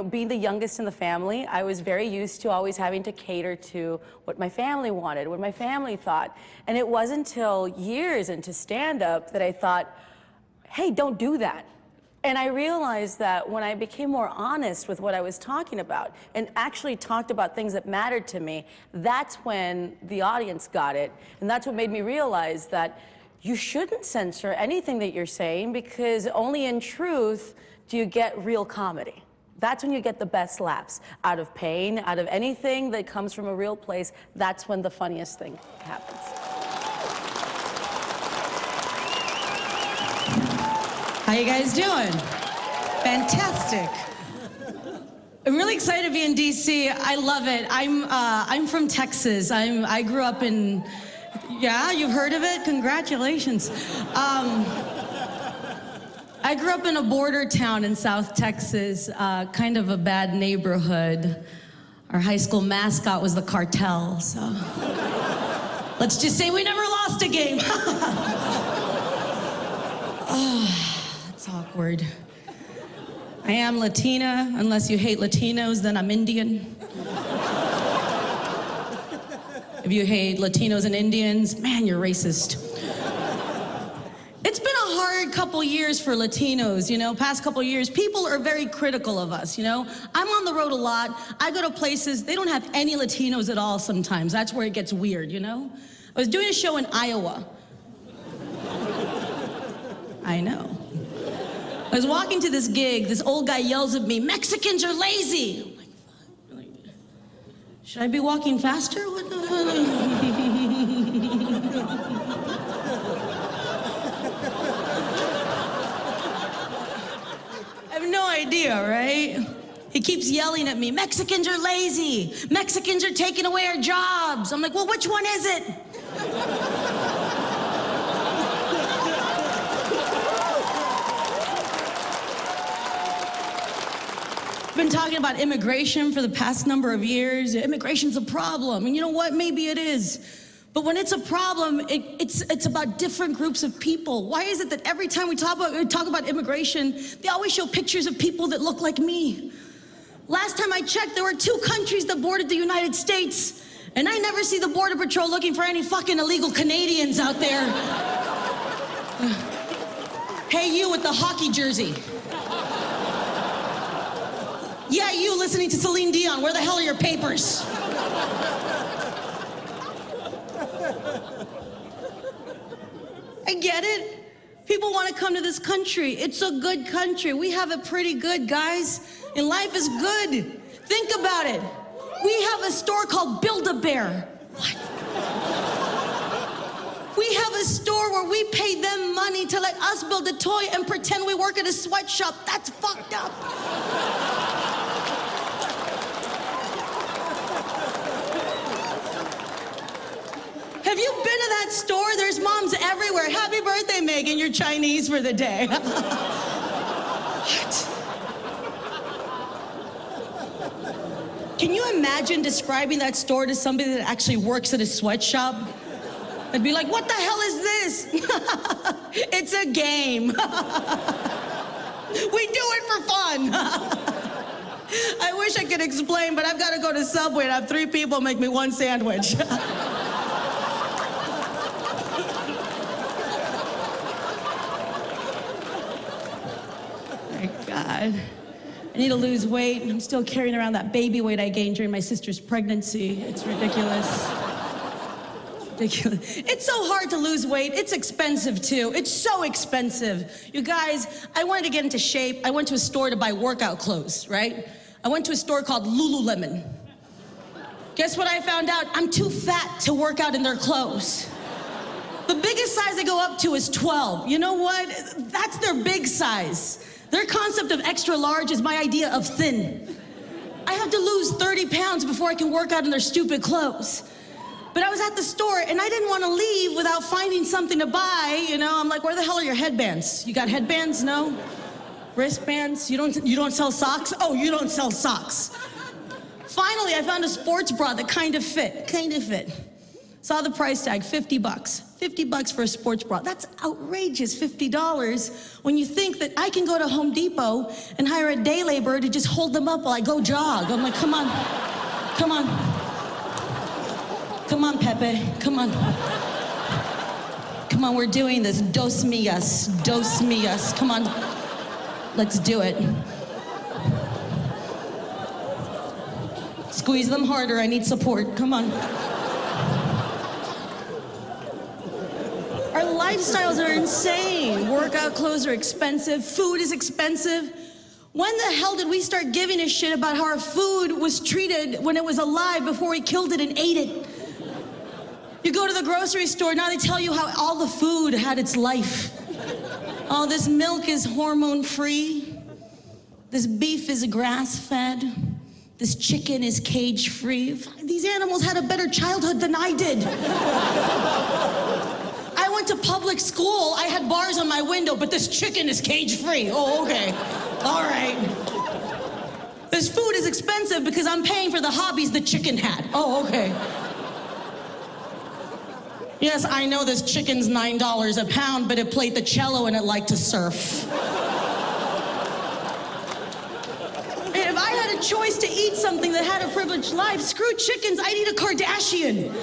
being the youngest in the family, I was very used to always having to cater to what my family wanted, what my family thought. And it wasn't until years into stand-up that I thought, hey, don't do that. And I realized that when I became more honest with what I was talking about and actually talked about things that mattered to me, that's when the audience got it. And that's what made me realize that you shouldn't censor anything that you're saying, because only in truth do you get real comedy. That's when you get the best laughs. Out of pain, out of anything that comes from a real place, that's when the funniest thing happens. How you guys doing? Fantastic. I'm really excited to be in DC. I love it. I'm from Texas. I grew up in, yeah, you've heard of it? Congratulations. I grew up in a border town in South Texas, kind of a bad neighborhood. Our high school mascot was the cartel, so let's just say we never lost a game. That's awkward. I am Latina. Unless you hate Latinos, then I'm Indian. If you hate Latinos and Indians, man, you're racist. It's been a hard couple years for Latinos, past couple years. People are very critical of us, I'm on the road a lot. I go to places, they don't have any Latinos at all sometimes. That's where it gets weird, I was doing a show in Iowa. I know. I was walking to this gig, this old guy yells at me, "Mexicans are lazy." I'm like, should I be walking faster? What the I have no idea, right? He keeps yelling at me, "Mexicans are lazy. Mexicans are taking away our jobs." I'm like, well, which one is it? Been talking about immigration for the past number of years. Immigration's a problem, and you know what? Maybe it is. But when it's a problem, it's about different groups of people. Why is it that every time we talk about immigration, they always show pictures of people that look like me? Last time I checked, there were 2 countries that bordered the United States, and I never see the Border Patrol looking for any fucking illegal Canadians out there. Hey, you with the hockey jersey. Yeah, you listening to Celine Dion, where the hell are your papers? I get it. People want to come to this country. It's a good country. We have it pretty good, guys. And life is good. Think about it. We have a store called Build-A-Bear. What? We have a store where we pay them money to let us build a toy and pretend we work at a sweatshop. That's fucked up. Have you been to that store? There's moms everywhere. Happy birthday, Megan. You're Chinese for the day. What? Can you imagine describing that store to somebody that actually works at a sweatshop? They'd be like, what the hell is this? It's a game. We do it for fun. I wish I could explain, but I've got to go to Subway and have 3 people make me 1 sandwich. My God. I need to lose weight. I'm still carrying around that baby weight I gained during my sister's pregnancy. It's ridiculous. ridiculous. It's so hard to lose weight. It's expensive too. It's so expensive. You guys, I wanted to get into shape. I went to a store to buy workout clothes, right? I went to a store called Lululemon. Guess what I found out? I'm too fat to work out in their clothes. The biggest size I go up to is 12. You know what? That's their big size. Their concept of extra large is my idea of thin. I have to lose 30 pounds before I can work out in their stupid clothes. But I was at the store and I didn't want to leave without finding something to buy. You know, I'm like, where the hell are your headbands? You got headbands? No? Wristbands? You don't sell socks? Oh, you don't sell socks. Finally, I found a sports bra that kind of fit. Saw the price tag, $50. $50 for a sports bra. That's outrageous, $50, when you think that I can go to Home Depot and hire a day laborer to just hold them up while I go jog. I'm like, come on, come on. Come on, Pepe, come on. Come on, we're doing this. Dos millas, come on. Let's do it. Squeeze them harder, I need support, come on. Our lifestyles are insane. Workout clothes are expensive, food is expensive. When the hell did we start giving a shit about how our food was treated when it was alive before we killed it and ate it? You go to the grocery store, now they tell you how all the food had its life. Oh, this milk is hormone-free. This beef is grass-fed. This chicken is cage-free. These animals had a better childhood than I did. I went to public school, I had bars on my window, but this chicken is cage-free. Oh, okay. All right. This food is expensive because I'm paying for the hobbies the chicken had. Oh, okay. Yes, I know this chicken's $9 a pound, but it played the cello and it liked to surf. If I had a choice to eat something that had a privileged life, screw chickens, I'd eat a Kardashian.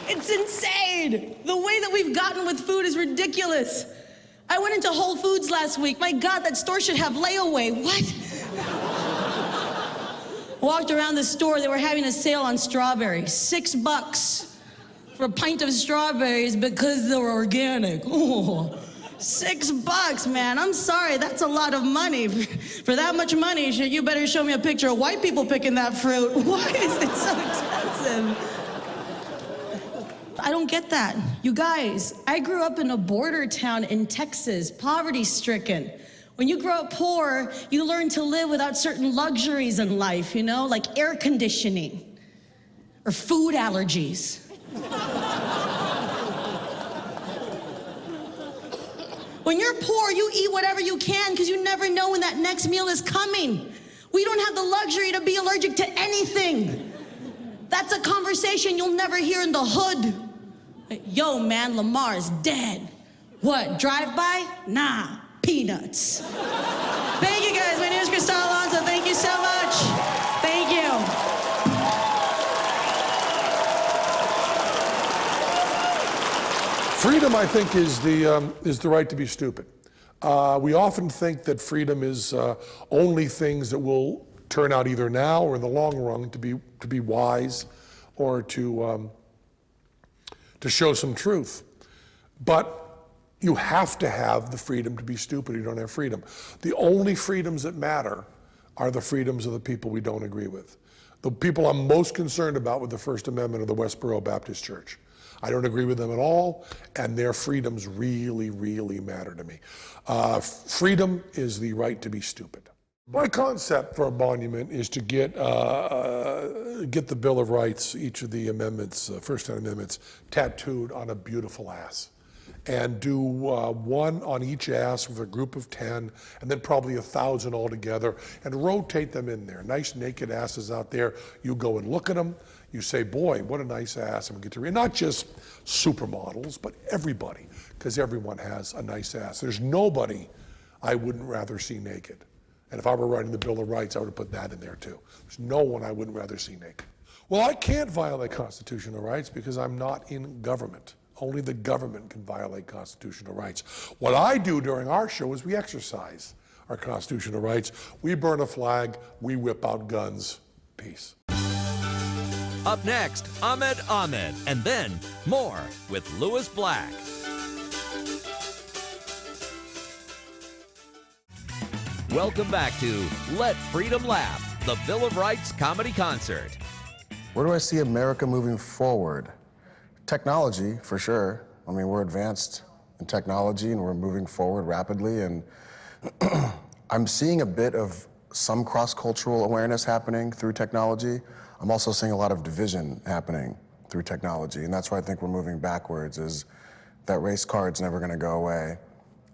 It's insane. The way that we've gotten with food is ridiculous. I went into Whole Foods last week. My God, that store should have layaway. What? Walked around the store, they were having a sale on strawberries. $6 for a pint of strawberries because they were organic. Oh, $6, man. I'm sorry, that's a lot of money. For that much money, you better show me a picture of white people picking that fruit. Why is it so expensive? I don't get that. You guys, I grew up in a border town in Texas, poverty-stricken. When you grow up poor, you learn to live without certain luxuries in life, you know, like air conditioning or food allergies. When you're poor, you eat whatever you can because you never know when that next meal is coming. We don't have the luxury to be allergic to anything. That's a conversation you'll never hear in the hood. Yo, man, Lamar's dead. What, drive-by? Nah. Peanuts. Thank you guys. My name is Cristal Alonso. Thank you so much. Thank you. Freedom, I think, is the right to be stupid. We often think that freedom is only things that will turn out either now or in the long run to be wise or to show some truth. But you have to have the freedom to be stupid. You don't have freedom. The only freedoms that matter are the freedoms of the people we don't agree with. The people I'm most concerned about with the First Amendment are the Westboro Baptist Church. I don't agree with them at all, and their freedoms really, really matter to me. Freedom is the right to be stupid. My concept for a monument is to get the Bill of Rights, each of the amendments, first 10 amendments, tattooed on a beautiful ass. And do one on each ass with a group of 10, and then probably 1,000 altogether, and rotate them in there. Nice naked asses out there. You go and look at them. You say, boy, what a nice ass. And we get to read. Not just supermodels, but everybody, because everyone has a nice ass. There's nobody I wouldn't rather see naked. And if I were writing the Bill of Rights, I would have put that in there too. There's no one I wouldn't rather see naked. Well, I can't violate constitutional rights because I'm not in government. Only the government can violate constitutional rights. What I do during our show is we exercise our constitutional rights. We burn a flag, we whip out guns. Peace. Up next, Ahmed, and then more with Lewis Black. Welcome back to Let Freedom Laugh, the Bill of Rights comedy concert. Where do I see America moving forward? Technology, for sure. I mean, we're advanced in technology and we're moving forward rapidly, and I'm seeing a bit of some cross-cultural awareness happening through technology. I'm also seeing a lot of division happening through technology, and that's why I think we're moving backwards, is that race card's never gonna go away.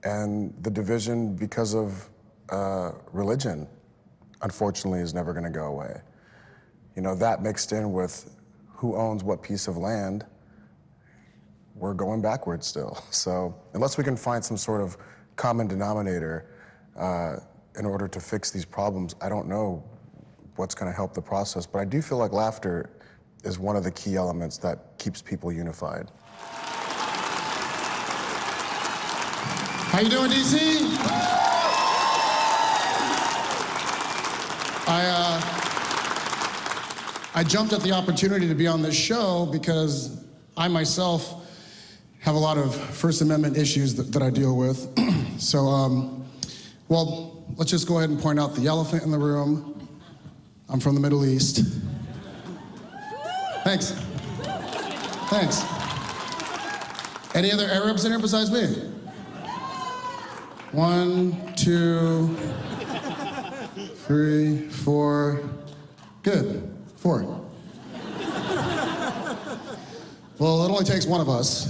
And the division because of religion, unfortunately, is never gonna go away. You know, that mixed in with who owns what piece of land, we're going backwards still. So unless we can find some sort of common denominator in order to fix these problems, I don't know what's gonna help the process, but I do feel like laughter is one of the key elements that keeps people unified. How you doing, DC? I jumped at the opportunity to be on this show because I myself have a lot of First Amendment issues that I deal with. So, well, let's just go ahead and point out the elephant in the room. I'm from the Middle East. Thanks. Thanks. Any other Arabs in here besides me? 1, 2, 3, 4. Good. 4. Well, it only takes one of us.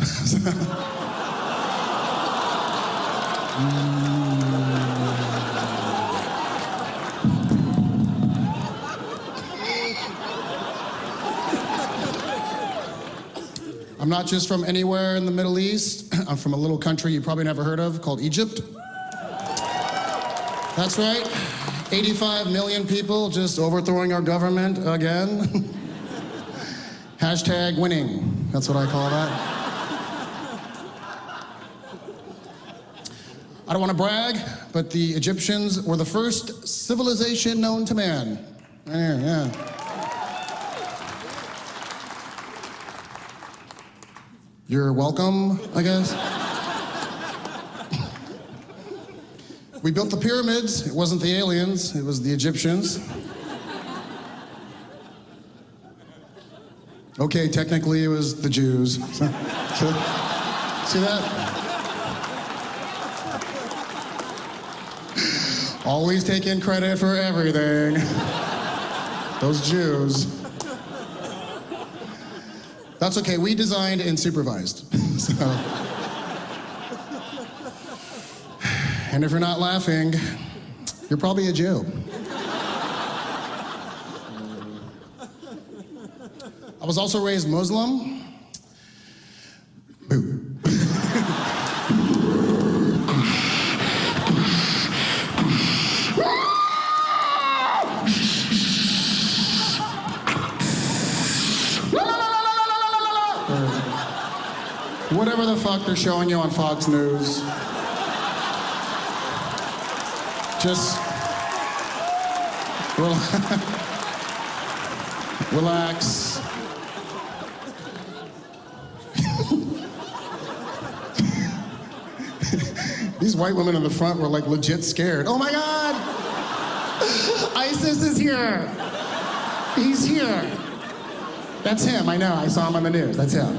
I'm not just from anywhere in the Middle East. I'm from a little country you probably never heard of called Egypt. That's right. 85 million people just overthrowing our government again. Hashtag winning. That's what I call that. I don't want to brag, but the Egyptians were the first civilization known to man. Yeah. You're welcome, I guess. We built the pyramids. It wasn't the aliens, it was the Egyptians. Okay, technically it was the Jews. See that? Always taking credit for everything. Those Jews. That's okay, we designed and supervised. So. And if you're not laughing, you're probably a Jew. I was also raised Muslim. Boo. Whatever the fuck they're showing you on Fox News. Just relax. These white women in the front were like legit scared. Oh my God! ISIS is here. He's here. That's him, I know, I saw him on the news, that's him.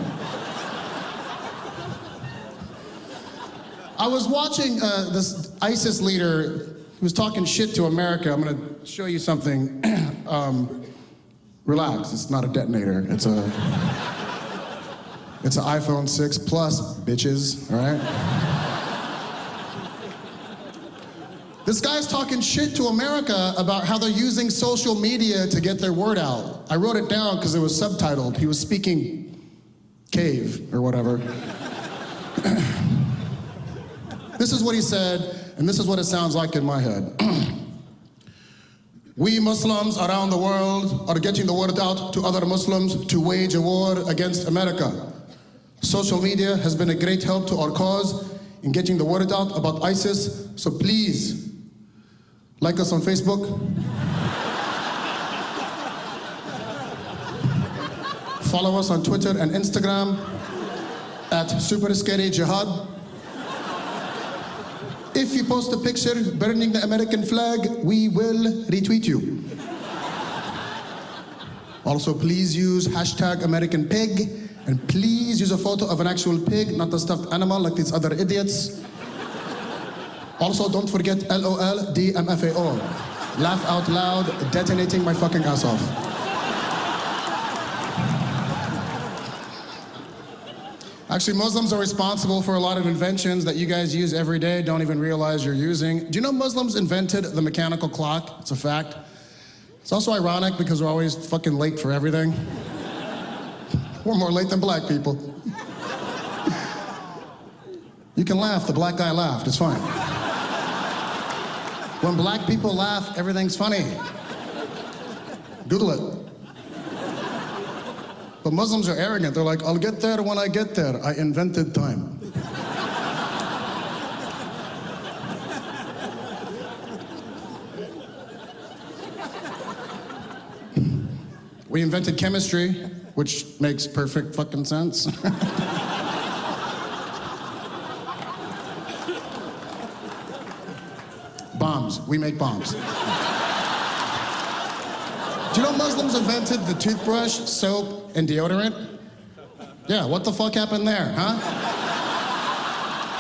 I was watching this ISIS leader who was talking shit to America. I'm gonna show you something. Relax, it's not a detonator. It's an iPhone 6 Plus, bitches, all right? This guy's talking shit to America about how they're using social media to get their word out. I wrote it down because it was subtitled. He was speaking cave or whatever. This is what he said, and this is what it sounds like in my head. We Muslims around the world are getting the word out to other Muslims to wage a war against America. Social media has been a great help to our cause in getting the word out about ISIS, so please, Like us on Facebook. Follow us on Twitter and Instagram at Super Scary Jihad. If you post a picture burning the American flag, we will retweet you. Also, please use hashtag American Pig, and please use a photo of an actual pig, not a stuffed animal like these other idiots. Also, don't forget LOL DMFAO. Laugh out loud, detonating my fucking ass off. Actually, Muslims are responsible for a lot of inventions that you guys use every day, don't even realize you're using. Do you know Muslims invented the mechanical clock? It's a fact. It's also ironic because we're always fucking late for everything. We're more late than black people. You can laugh, the black guy laughed, it's fine. When black people laugh, everything's funny. Google it. But Muslims are arrogant. They're like, I'll get there when I get there. I invented time. We invented chemistry, which makes perfect fucking sense. Bombs. We make bombs. Do you know Muslims invented the toothbrush, soap, and deodorant? Yeah, what the fuck happened there, huh?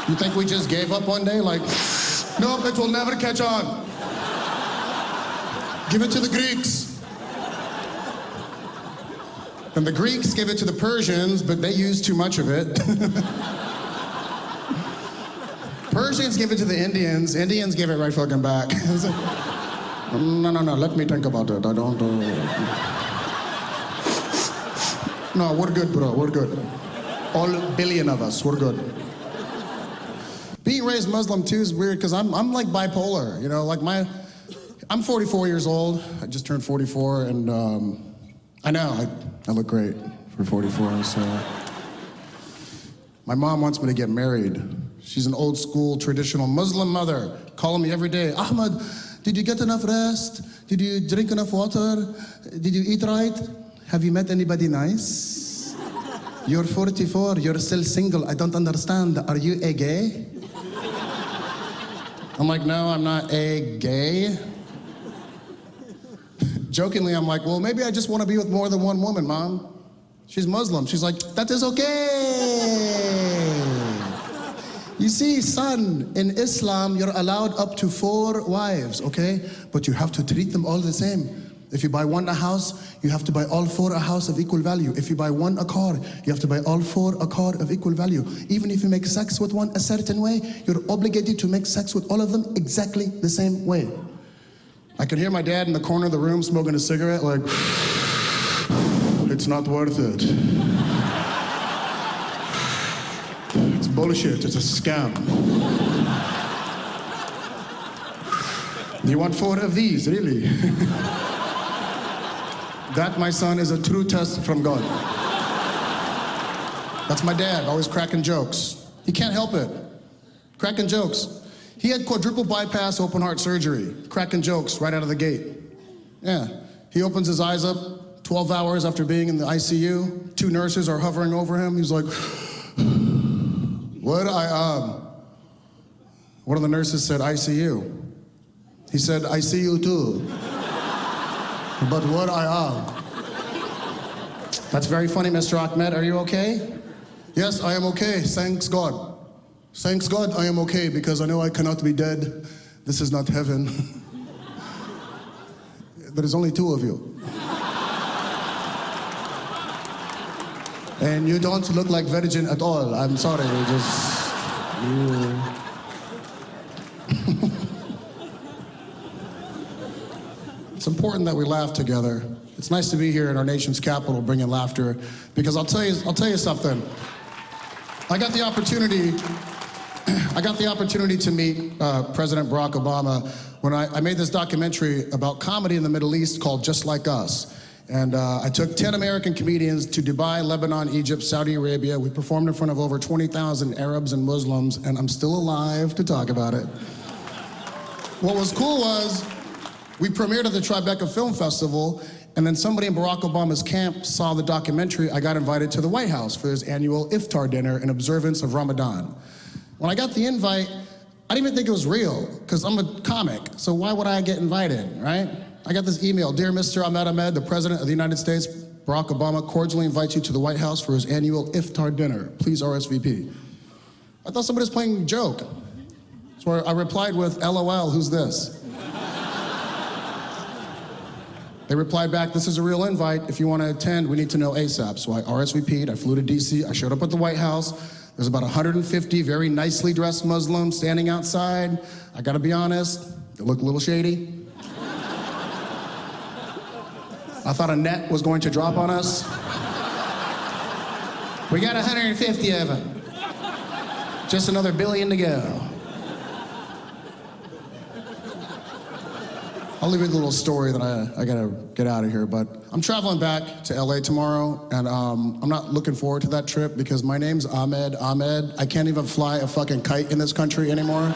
You think we just gave up one day? Like, nope, it will never catch on. Give it to the Greeks. And the Greeks gave it to the Persians, but they used too much of it. Persians gave it to the Indians. Indians gave it right fucking back. No, let me think about it. I don't... No, we're good, bro, we're good. All billion of us, we're good. Being raised Muslim too is weird because I'm like bipolar, you know, like I'm 44 years old. I just turned 44 and I know, I look great for 44, so. My mom wants me to get married. She's an old school traditional Muslim mother calling me every day, Ahmed, did you get enough rest? Did you drink enough water? Did you eat right? Have you met anybody nice? You're 44, you're still single. I don't understand. Are you a gay? I'm like, no, I'm not a gay. Jokingly, I'm like, well, maybe I just want to be with more than one woman, Mom. She's Muslim. She's like, that is okay. You see, son, in Islam, you're allowed up to 4 wives, okay? But you have to treat them all the same. If you buy one a house, you have to buy all 4 a house of equal value. If you buy one a car, you have to buy all 4 a car of equal value. Even if you make sex with one a certain way, you're obligated to make sex with all of them exactly the same way. I can hear my dad in the corner of the room smoking a cigarette like, it's not worth it. It's bullshit, it's a scam. You want 4 of these, really? That, my son, is a true test from God. That's my dad, always cracking jokes. He can't help it. Cracking jokes. He had quadruple bypass open heart surgery. Cracking jokes right out of the gate. Yeah. He opens his eyes up 12 hours after being in the ICU. 2 nurses are hovering over him. He's like, what I am. One of the nurses said, ICU. He said, I see you too. But what I am. That's very funny, Mr. Ahmed. Are you okay? Yes, I am okay. Thanks God. Thanks God I am okay because I know I cannot be dead. This is not heaven. There is only 2 of you. And you don't look like virgin at all. I'm sorry, It's important that we laugh together. It's nice to be here in our nation's capital bringing laughter because I'll tell you something. I got the opportunity to meet President Barack Obama when I made this documentary about comedy in the Middle East called Just Like Us. And I took 10 American comedians to Dubai, Lebanon, Egypt, Saudi Arabia. We performed in front of over 20,000 Arabs and Muslims, and I'm still alive to talk about it. what was cool was we premiered at the Tribeca Film Festival, and then somebody in Barack Obama's camp saw the documentary. I got invited to the White House for his annual iftar dinner in observance of Ramadan. When I got the invite, I didn't even think it was real, because I'm a comic, so why would I get invited, right? I got this email, "Dear Mr. Ahmed Ahmed, the President of the United States, Barack Obama, cordially invites you to the White House for his annual iftar dinner. Please RSVP." I thought somebody was playing a joke. So I replied with, "LOL, who's this?" They replied back, "This is a real invite. If you want to attend, we need to know ASAP." So I RSVP'd, I flew to DC, I showed up at the White House. There's about 150 very nicely dressed Muslims standing outside. I gotta be honest, they look a little shady. I thought a net was going to drop on us. We got 150 of them. Just another billion to go. I'll leave you with a little story that I gotta get out of here, but I'm traveling back to LA tomorrow, and I'm not looking forward to that trip because my name's Ahmed Ahmed. I can't even fly a fucking kite in this country anymore.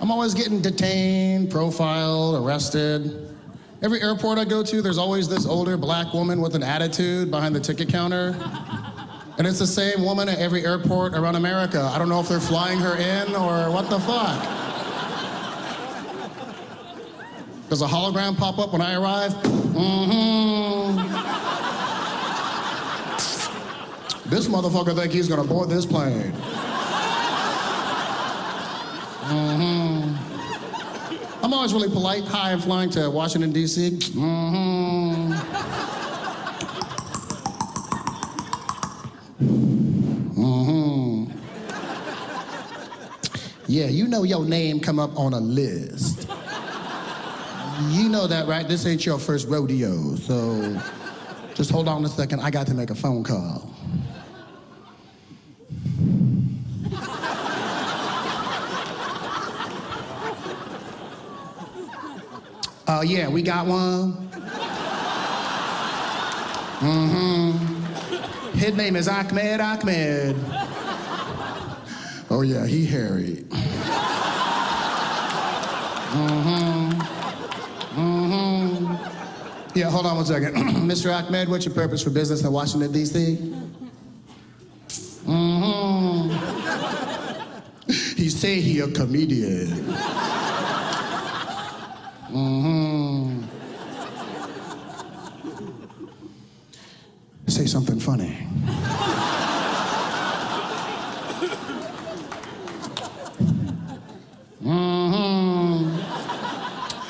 I'm always getting detained, profiled, arrested. Every airport I go to, there's always this older black woman with an attitude behind the ticket counter. And it's the same woman at every airport around America. I don't know if they're flying her in or what the fuck. Does a hologram pop up when I arrive? This motherfucker think he's gonna board this plane. I'm always really polite. Hi, I'm flying to Washington, D.C. Yeah, you know your name come up on a list. You know that, right? This ain't your first rodeo, so just hold on a second. I got to make a phone call. Yeah, we got one. His name is Ahmed Ahmed. Oh yeah, he hairy. Yeah, hold on one second. Mr. Ahmed, what's your purpose for business in Washington, D.C.? He say he a comedian. Say something funny.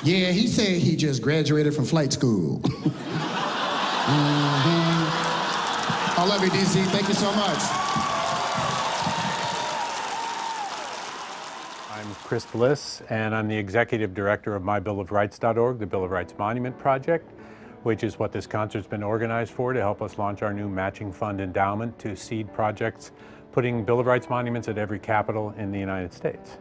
Yeah, he said he just graduated from flight school. I love you, DC. Thank you so much. I'm Chris Bliss, and I'm the executive director of MyBillOfRights.org, the Bill of Rights Monument Project, which is what this concert's been organized for, to help us launch our new matching fund endowment to seed projects, putting Bill of Rights monuments at every capital in the United States.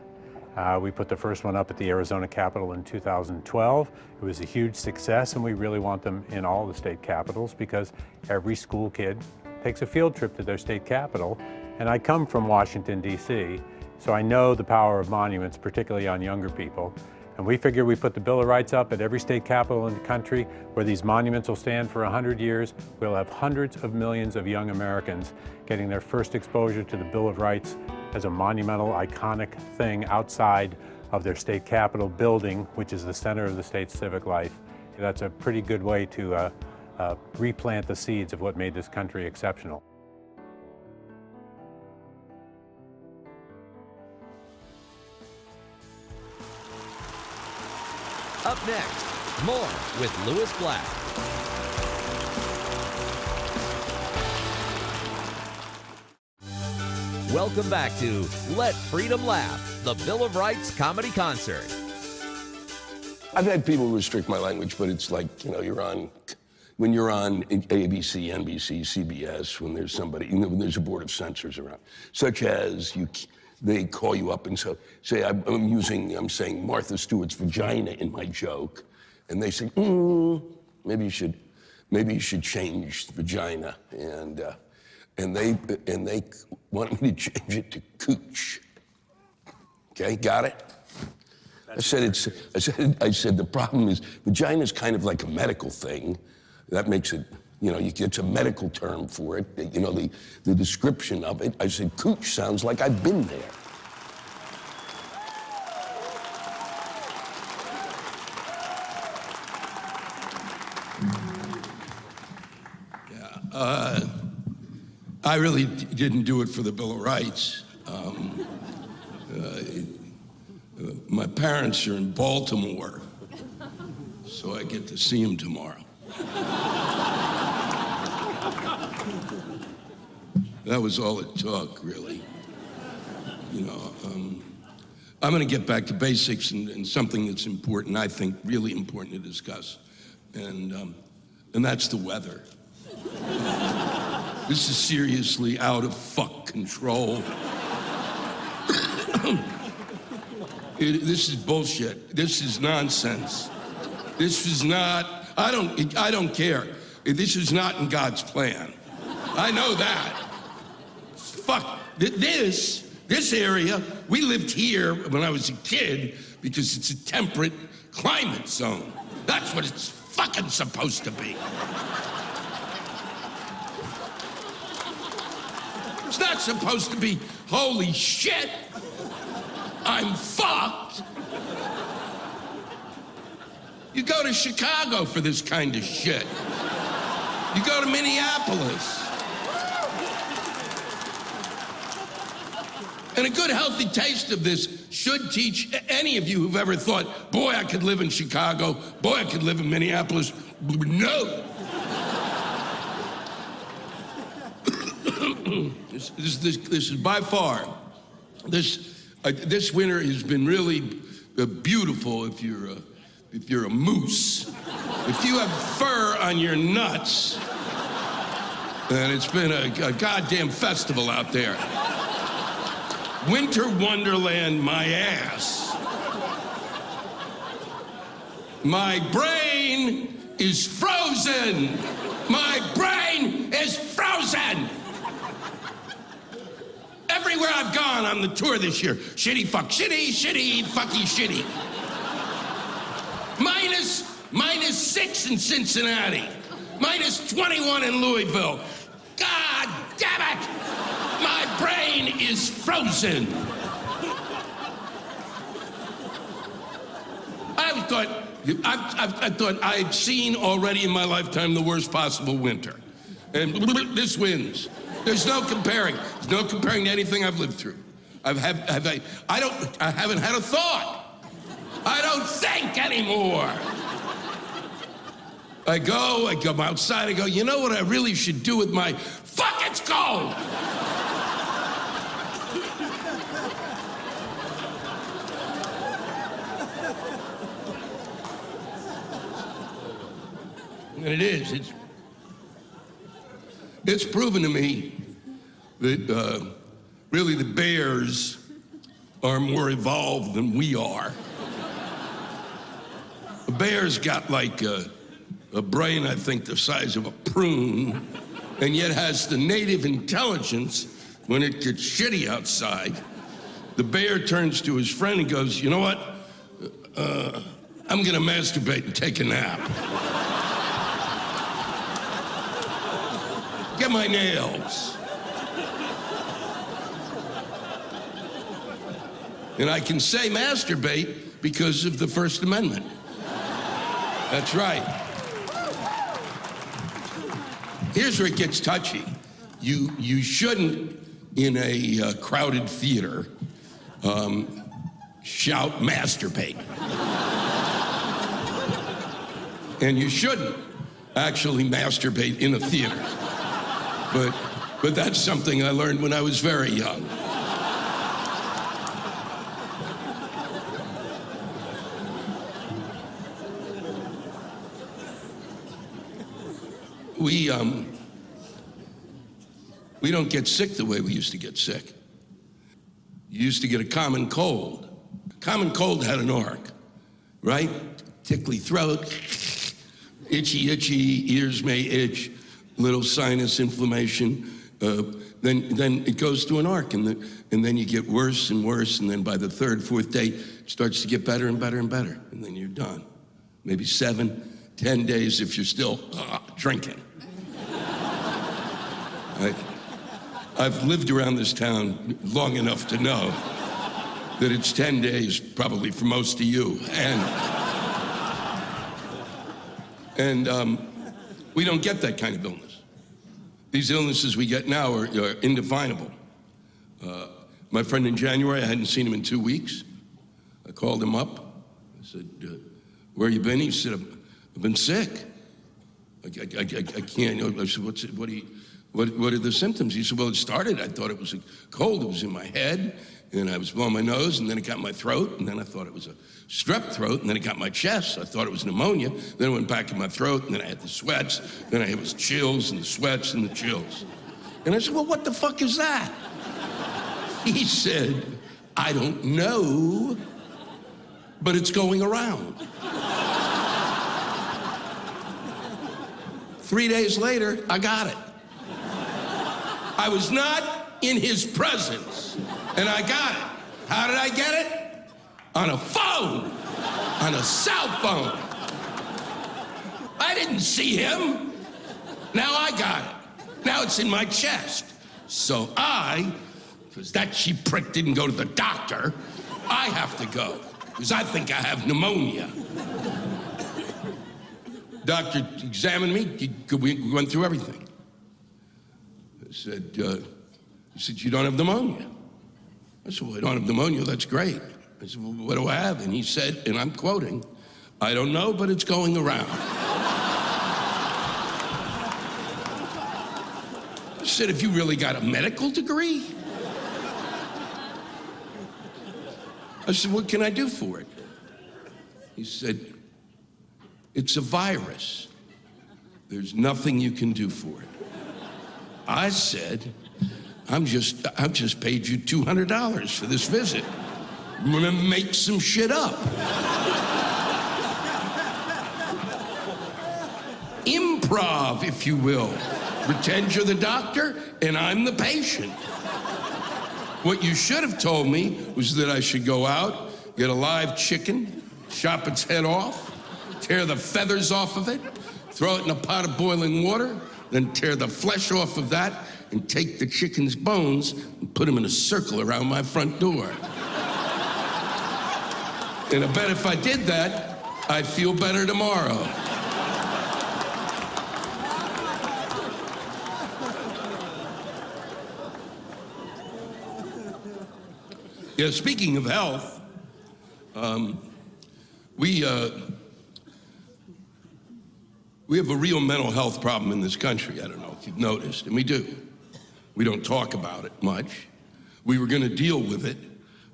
We put the first one up at the Arizona Capitol in 2012. It was a huge success, and we really want them in all the state capitals because every school kid takes a field trip to their state capital. And I come from Washington, D.C., so I know the power of monuments, particularly on younger people. And we figure we put the Bill of Rights up at every state capital in the country where these monuments will stand for 100 years. We'll have hundreds of millions of young Americans getting their first exposure to the Bill of Rights as a monumental, iconic thing outside of their state capitol building, which is the center of the state's civic life. That's a pretty good way to replant the seeds of what made this country exceptional. Up next, more with Lewis Black. Welcome back to Let Freedom Laugh, the Bill of Rights comedy concert. I've had people restrict my language, but it's like, you know, when you're on ABC, NBC, CBS, when there's somebody, you know, when there's a board of censors around, such as they call you up and say I'm saying Martha Stewart's vagina in my joke, and they say, maybe you should change vagina, and they wanted me to change it to cooch. Okay, got it? I said the problem is vagina's kind of like a medical thing. That makes it, it's a medical term for it. The description of it. I said cooch sounds like I've been there. I really didn't do it for the Bill of Rights. My parents are in Baltimore, so I get to see them tomorrow. That was all it took, really. I'm going to get back to basics and something that's important, I think really important to discuss, and that's the weather. This is seriously out of fuck control. This is bullshit. This is nonsense. This is not, I don't care. This is not in God's plan. I know that. Fuck, this area, we lived here when I was a kid because it's a temperate climate zone. That's what it's fucking supposed to be. It's not supposed to be, holy shit, I'm fucked. You go to Chicago for this kind of shit. You go to Minneapolis. And a good, healthy taste of this should teach any of you who've ever thought, boy, I could live in Chicago, boy, I could live in Minneapolis. No. This is by far, this winter has been really beautiful if you're a moose. If you have fur on your nuts, then it's been a goddamn festival out there. Winter wonderland, my ass. My brain is frozen. My brain is frozen. Everywhere I've gone on the tour this year, shitty, fuck, shitty, shitty, fucky, shitty. Minus 6 in Cincinnati. Minus 21 in Louisville. God damn it! My brain is frozen. I thought I'd seen already in my lifetime the worst possible winter. And this wins. There's no comparing. There's no comparing to anything I've lived through. I haven't had a thought. I don't think anymore. I go outside, I go, you know what I really should do with my, fuck, it's cold! And it is, it's proven to me that really the bears are more evolved than we are. The bear's got like a brain, I think, the size of a prune, and yet has the native intelligence when it gets shitty outside. The bear turns to his friend and goes, you know what? I'm gonna masturbate and take a nap. Get my nails. And I can say masturbate because of the First Amendment. That's right. Here's where it gets touchy. You shouldn't, in a crowded theater, shout masturbate. And you shouldn't actually masturbate in a theater. But that's something I learned when I was very young. We don't get sick the way we used to get sick. You used to get a common cold. Common cold had an arc, right? Tickly throat, itchy, ears may itch, little sinus inflammation, then it goes through an arc, and then you get worse and worse, and then by the third, fourth day, it starts to get better and better and better, and then you're done. Maybe 7, 10 days if you're still drinking. I've lived around this town long enough to know that it's 10 days probably for most of you, and we don't get that kind of illness. These illnesses we get now are indefinable. My friend in January, I hadn't seen him in 2 weeks. I called him up. I said, where you been? He said, I've been sick. I can't. I said, what are the symptoms? He said, well, it started, I thought it was a cold. It was in my head, and I was blowing my nose, and then it got in my throat, and then I thought it was a strep throat, and then it got in my chest. I thought it was pneumonia. Then it went back in my throat, and then I had the sweats. Then it was chills and the sweats and the chills. And I said, well, what the fuck is that? He said, I don't know, but it's going around. 3 days later, I got it. I was not in his presence, and I got it. How did I get it? On a phone, on a cell phone. I didn't see him. Now I got it. Now it's in my chest. So because that cheap prick didn't go to the doctor, I have to go, because I think I have pneumonia. Doctor examined me, we went through everything. He said, you don't have pneumonia. I said, well, I don't have pneumonia, that's great. I said, well, what do I have? And he said, and I'm quoting, I don't know, but it's going around. I said, have you really got a medical degree? I said, what can I do for it? He said, it's a virus. There's nothing you can do for it. I said, I've just paid you $200 for this visit. I'm gonna make some shit up. Improv, if you will. Pretend you're the doctor and I'm the patient. What you should have told me was that I should go out, get a live chicken, chop its head off, tear the feathers off of it, throw it in a pot of boiling water, then tear the flesh off of that and take the chicken's bones and put them in a circle around my front door. And I bet if I did that, I'd feel better tomorrow. Yeah, speaking of health, we have a real mental health problem in this country. I don't know if you've noticed, and we do. We don't talk about it much. We were going to deal with it,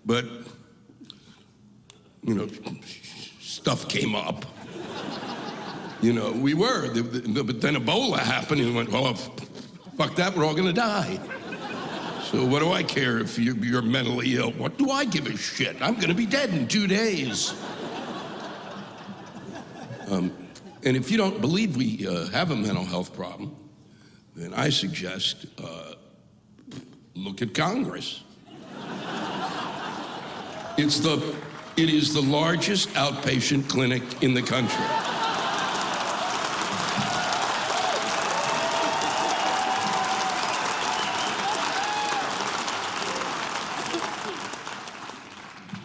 but, stuff came up. We were, but then Ebola happened, and we went, well, fuck that, we're all going to die. So what do I care if you're mentally ill? What do I give a shit? I'm going to be dead in 2 days. And if you don't believe we have a mental health problem, then I suggest look at Congress. It is the largest outpatient clinic in the country.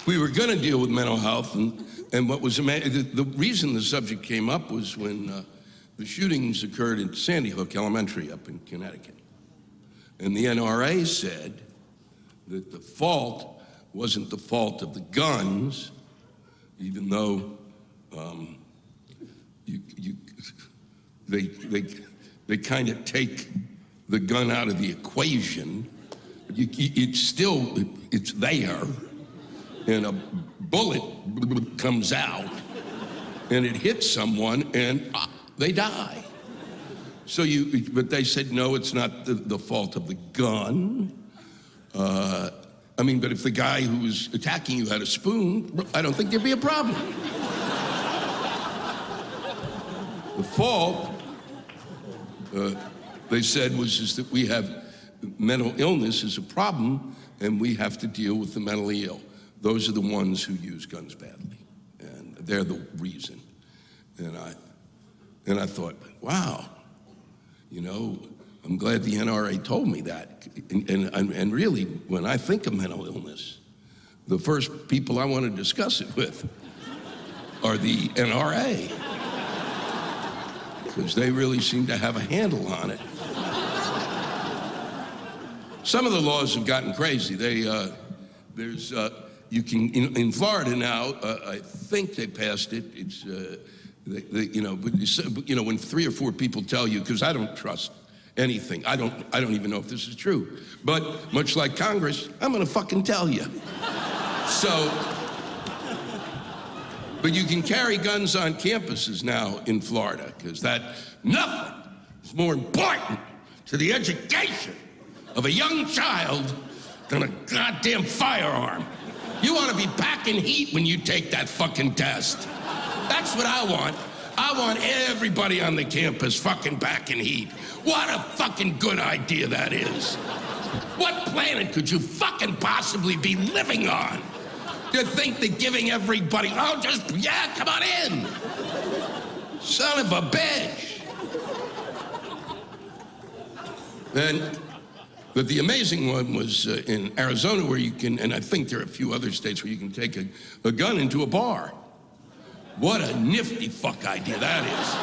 We were going to deal with mental health, and what was amazing, the reason the subject came up was when the shootings occurred at Sandy Hook Elementary up in Connecticut. And the NRA said that the fault wasn't the fault of the guns, even though they kind of take the gun out of the equation. It's there. And a bullet comes out, and it hits someone, and they die. But they said, no, it's not the fault of the gun. But if the guy who was attacking you had a spoon, I don't think there'd be a problem. The fault, they said, was just that we have mental illness is a problem, and we have to deal with the mentally ill. Those are the ones who use guns badly, and they're the reason. And I thought, wow, you know, I'm glad the NRA told me that. And really, when I think of mental illness, the first people I want to discuss it with are the NRA, because they really seem to have a handle on it. Some of the laws have gotten crazy. You can, in Florida now, I think they passed it. It's, when 3 or 4 people tell you, because I don't trust anything. I don't even know if this is true. But much like Congress, I'm gonna fucking tell you. So, but you can carry guns on campuses now in Florida, because nothing is more important to the education of a young child than a goddamn firearm. You want to be packing heat when you take that fucking test. That's what I want. I want everybody on the campus fucking packing heat. What a fucking good idea that is. What planet could you fucking possibly be living on? You think that giving everybody, come on in. Son of a bitch. But the amazing one was in Arizona, where you can, and I think there are a few other states where you can take a gun into a bar. What a nifty fuck idea that is.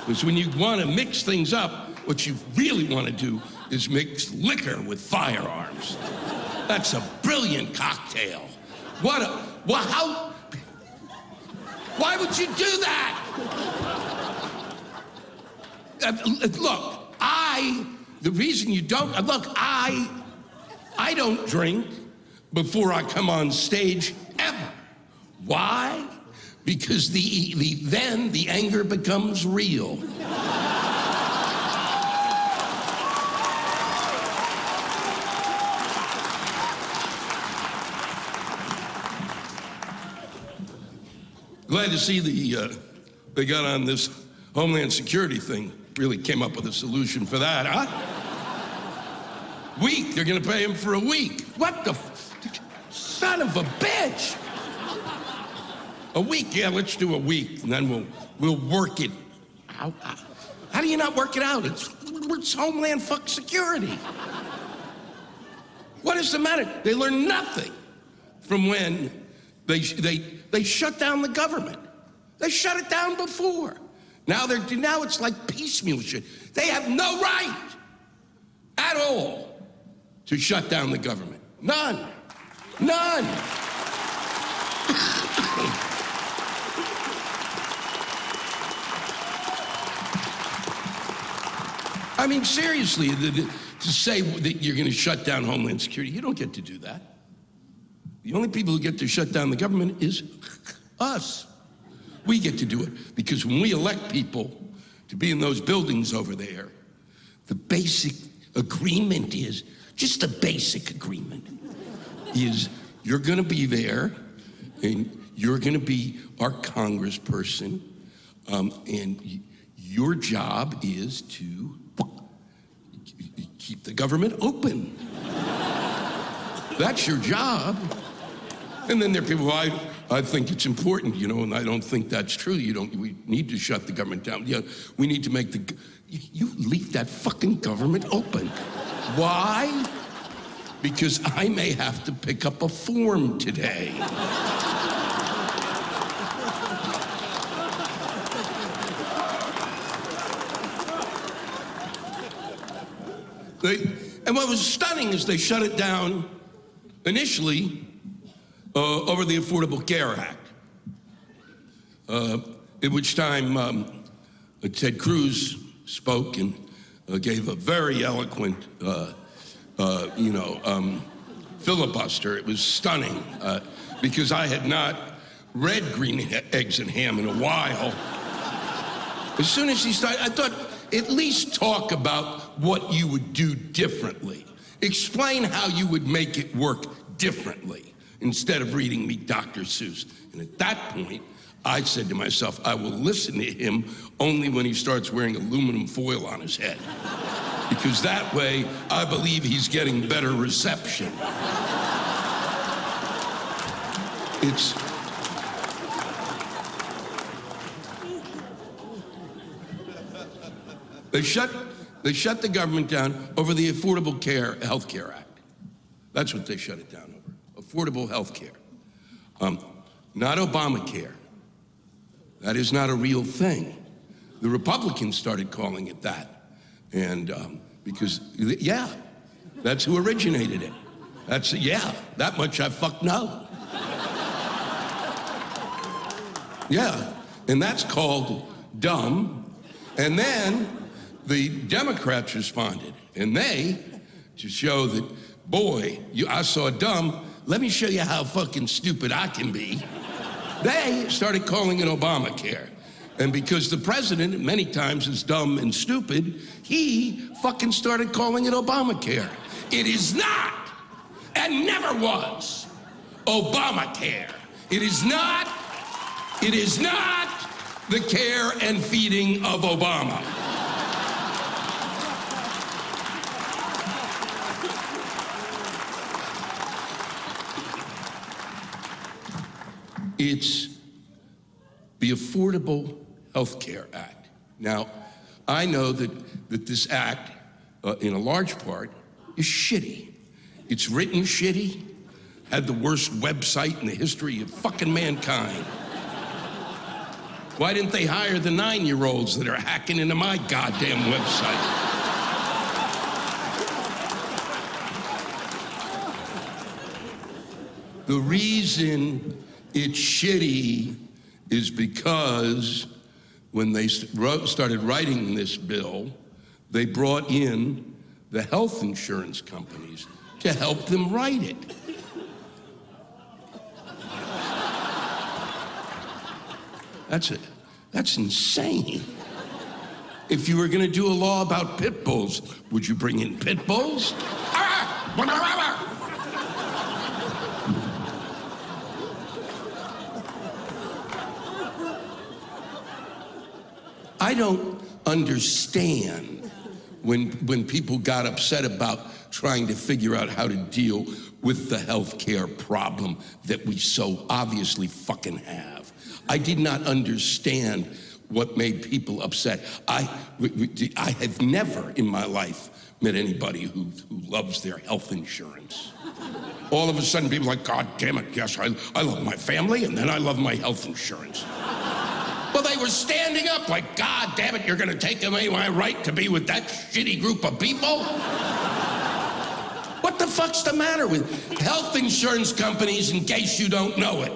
Because when you want to mix things up, what you really want to do is mix liquor with firearms. That's a brilliant cocktail. Why would you do that? Look, the reason you don't, I don't drink before I come on stage ever. Why? Because then the anger becomes real. Glad to see they got on this Homeland Security thing. Really came up with a solution for that, huh? Week, they're gonna pay him for a week. What the son of a bitch! A week, yeah, let's do a week, and then we'll work it out. How do you not work it out? It's Homeland Security. What is the matter? They learn nothing from when they shut down the government. They shut it down before. Now it's like piecemeal shit. They have no right at all to shut down the government. None. I mean, seriously, to say that you're going to shut down Homeland Security, you don't get to do that. The only people who get to shut down the government is us. We get to do it because when we elect people to be in those buildings over there, the basic agreement is, just the basic agreement is, you're going to be there and you're going to be our congressperson, and your job is to keep the government open. That's your job. And then there are people, I think it's important, and I don't think that's true. We need to shut the government down. We need to make you leave that fucking government open. Why? Because I may have to pick up a form today. And what was stunning is they shut it down initially over the Affordable Care Act, at which time Ted Cruz spoke and gave a very eloquent, filibuster. It was stunning because I had not read Green Eggs and Ham in a while. As soon as he started, I thought, at least talk about what you would do differently. Explain how you would make it work differently instead of reading me Dr. Seuss. And at that point, I said to myself, I will listen to him only when he starts wearing aluminum foil on his head. because that way I believe he's getting better reception. They shut the government down over the Affordable Health Care Act. That's what they shut it down over. Affordable health care. Not Obamacare. That is not a real thing. The Republicans started calling it that. And because, yeah, that's who originated it. That much I fuck know. Yeah, and that's called dumb. And then the Democrats responded, and they, to show that, boy, I saw dumb, let me show you how fucking stupid I can be. They started calling it Obamacare. And because the president many times is dumb and stupid, he fucking started calling it Obamacare. It is not, and never was, Obamacare. It is not the care and feeding of Obama. It's the Affordable Health Care Act. Now, I know that this act, in a large part, is shitty. It's written shitty, had the worst website in the history of fucking mankind. Why didn't they hire the 9-year-olds that are hacking into my goddamn website? The reason it's shitty is because when they started writing this bill, they brought in the health insurance companies to help them write it. That's insane. If you were going to do a law about pit bulls, would you bring in pit bulls? I don't understand when people got upset about trying to figure out how to deal with the health care problem that we so obviously fucking have. I did not understand what made people upset. I have never in my life met anybody who loves their health insurance. All of a sudden people are like, God damn it, yes, I love my family and then I love my health insurance. Well, they were standing up like, God damn it, you're gonna take away my right to be with that shitty group of people? What the fuck's the matter with health insurance companies, in case you don't know it,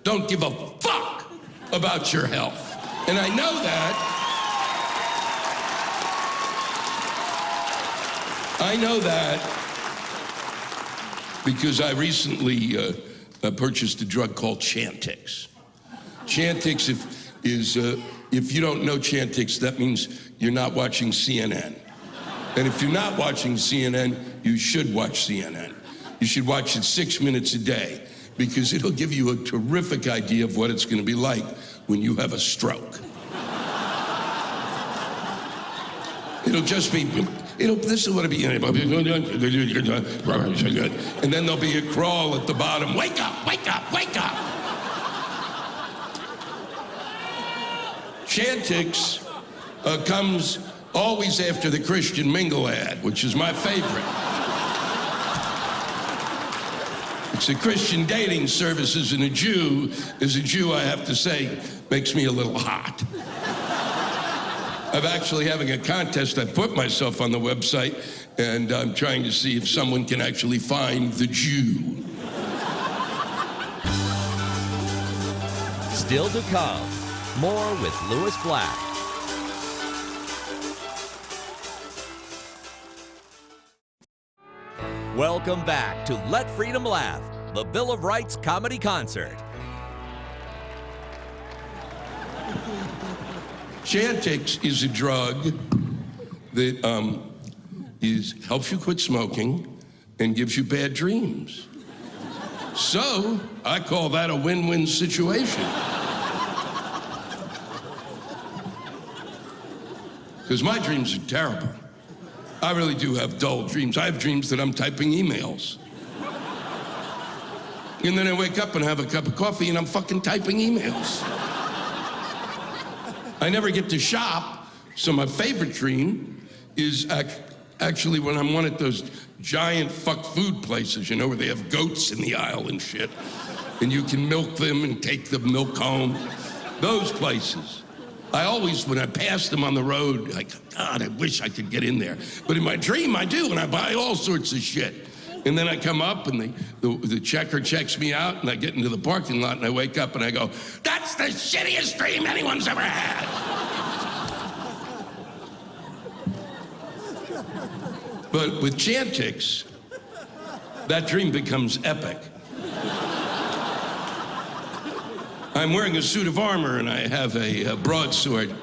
don't give a fuck about your health. And I know that. I know that because I recently purchased a drug called Chantix. Chantix, if you don't know Chantix, that means you're not watching CNN. And if you're not watching CNN, you should watch CNN. You should watch it 6 minutes a day because it'll give you a terrific idea of what it's going to be like when you have a stroke. It'll just be, this is what it'll be. And then there'll be a crawl at the bottom. Wake up, wake up, wake up. Chantix comes always after the Christian Mingle ad, which is my favorite. It's a Christian dating services, and as a Jew, I have to say, makes me a little hot. I'm actually having a contest. I put myself on the website, and I'm trying to see if someone can actually find the Jew. Still to come, more with Louis Black. Welcome back to Let Freedom Laugh, the Bill of Rights comedy concert. Chantix is a drug that helps you quit smoking and gives you bad dreams. So I call that a win-win situation. Because my dreams are terrible. I really do have dull dreams. I have dreams that I'm typing emails. And then I wake up and have a cup of coffee and I'm fucking typing emails. I never get to shop, so my favorite dream is actually when I'm one at those giant fuck food places, you know, where they have goats in the aisle and shit, and you can milk them and take the milk home. Those places. I always, when I pass them on the road, like, God, I wish I could get in there. But in my dream, I do, and I buy all sorts of shit. And then I come up, and the checker checks me out, and I get into the parking lot, and I wake up, and I go, that's the shittiest dream anyone's ever had. But with Chantix, that dream becomes epic. I'm wearing a suit of armor and I have a broadsword,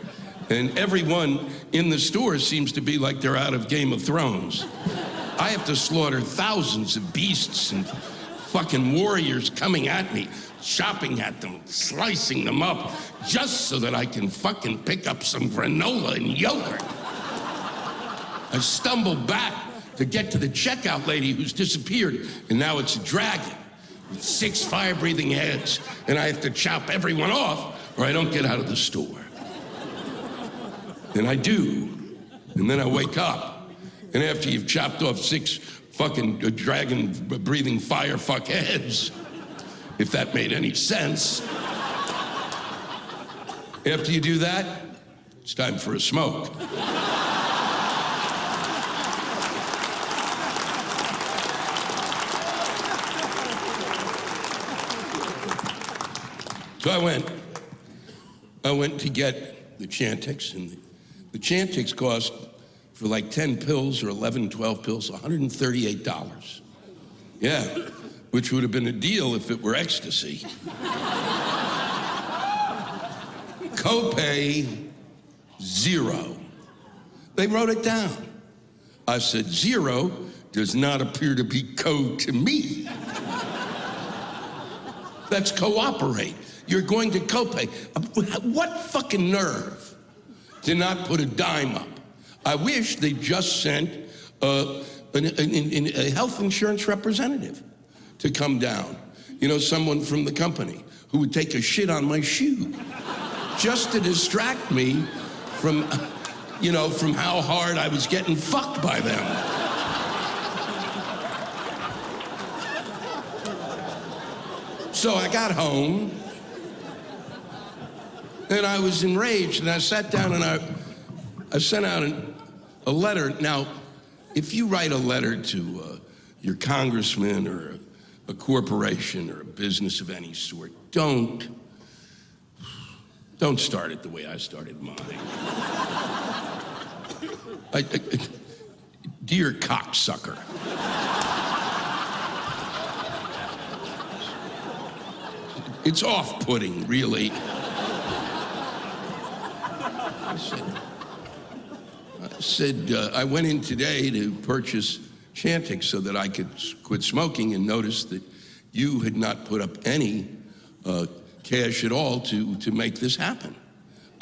and everyone in the store seems to be like they're out of Game of Thrones. I have to slaughter thousands of beasts and fucking warriors coming at me, chopping at them, slicing them up, just so that I can fucking pick up some granola and yogurt. I stumble back to get to the checkout lady who's disappeared, and now it's a dragon with 6 fire-breathing heads, and I have to chop everyone off or I don't get out of the store. And I do, and then I wake up, and after you've chopped off 6 fucking dragon-breathing fire fuck heads, if that made any sense, after you do that, it's time for a smoke. So I went to get the Chantix, and the Chantix cost, for like 10 pills or 11, 12 pills, $138. Yeah, which would have been a deal if it were ecstasy. Copay, 0. They wrote it down. I said, 0 does not appear to be code to me. That's cooperate. You're going to copay. What fucking nerve to not put a dime up? I wish they just sent a health insurance representative to come down. You know, someone from the company who would take a shit on my shoe just to distract me from, you know, from how hard I was getting fucked by them. So I got home, and I was enraged, and I sat down and I sent out a letter. Now, if you write a letter to your congressman or a corporation or a business of any sort, don't start it the way I started mine. Dear cocksucker. It's off-putting, really. I said, I went in today to purchase Chantix so that I could quit smoking, and noticed that you had not put up any cash at all to make this happen.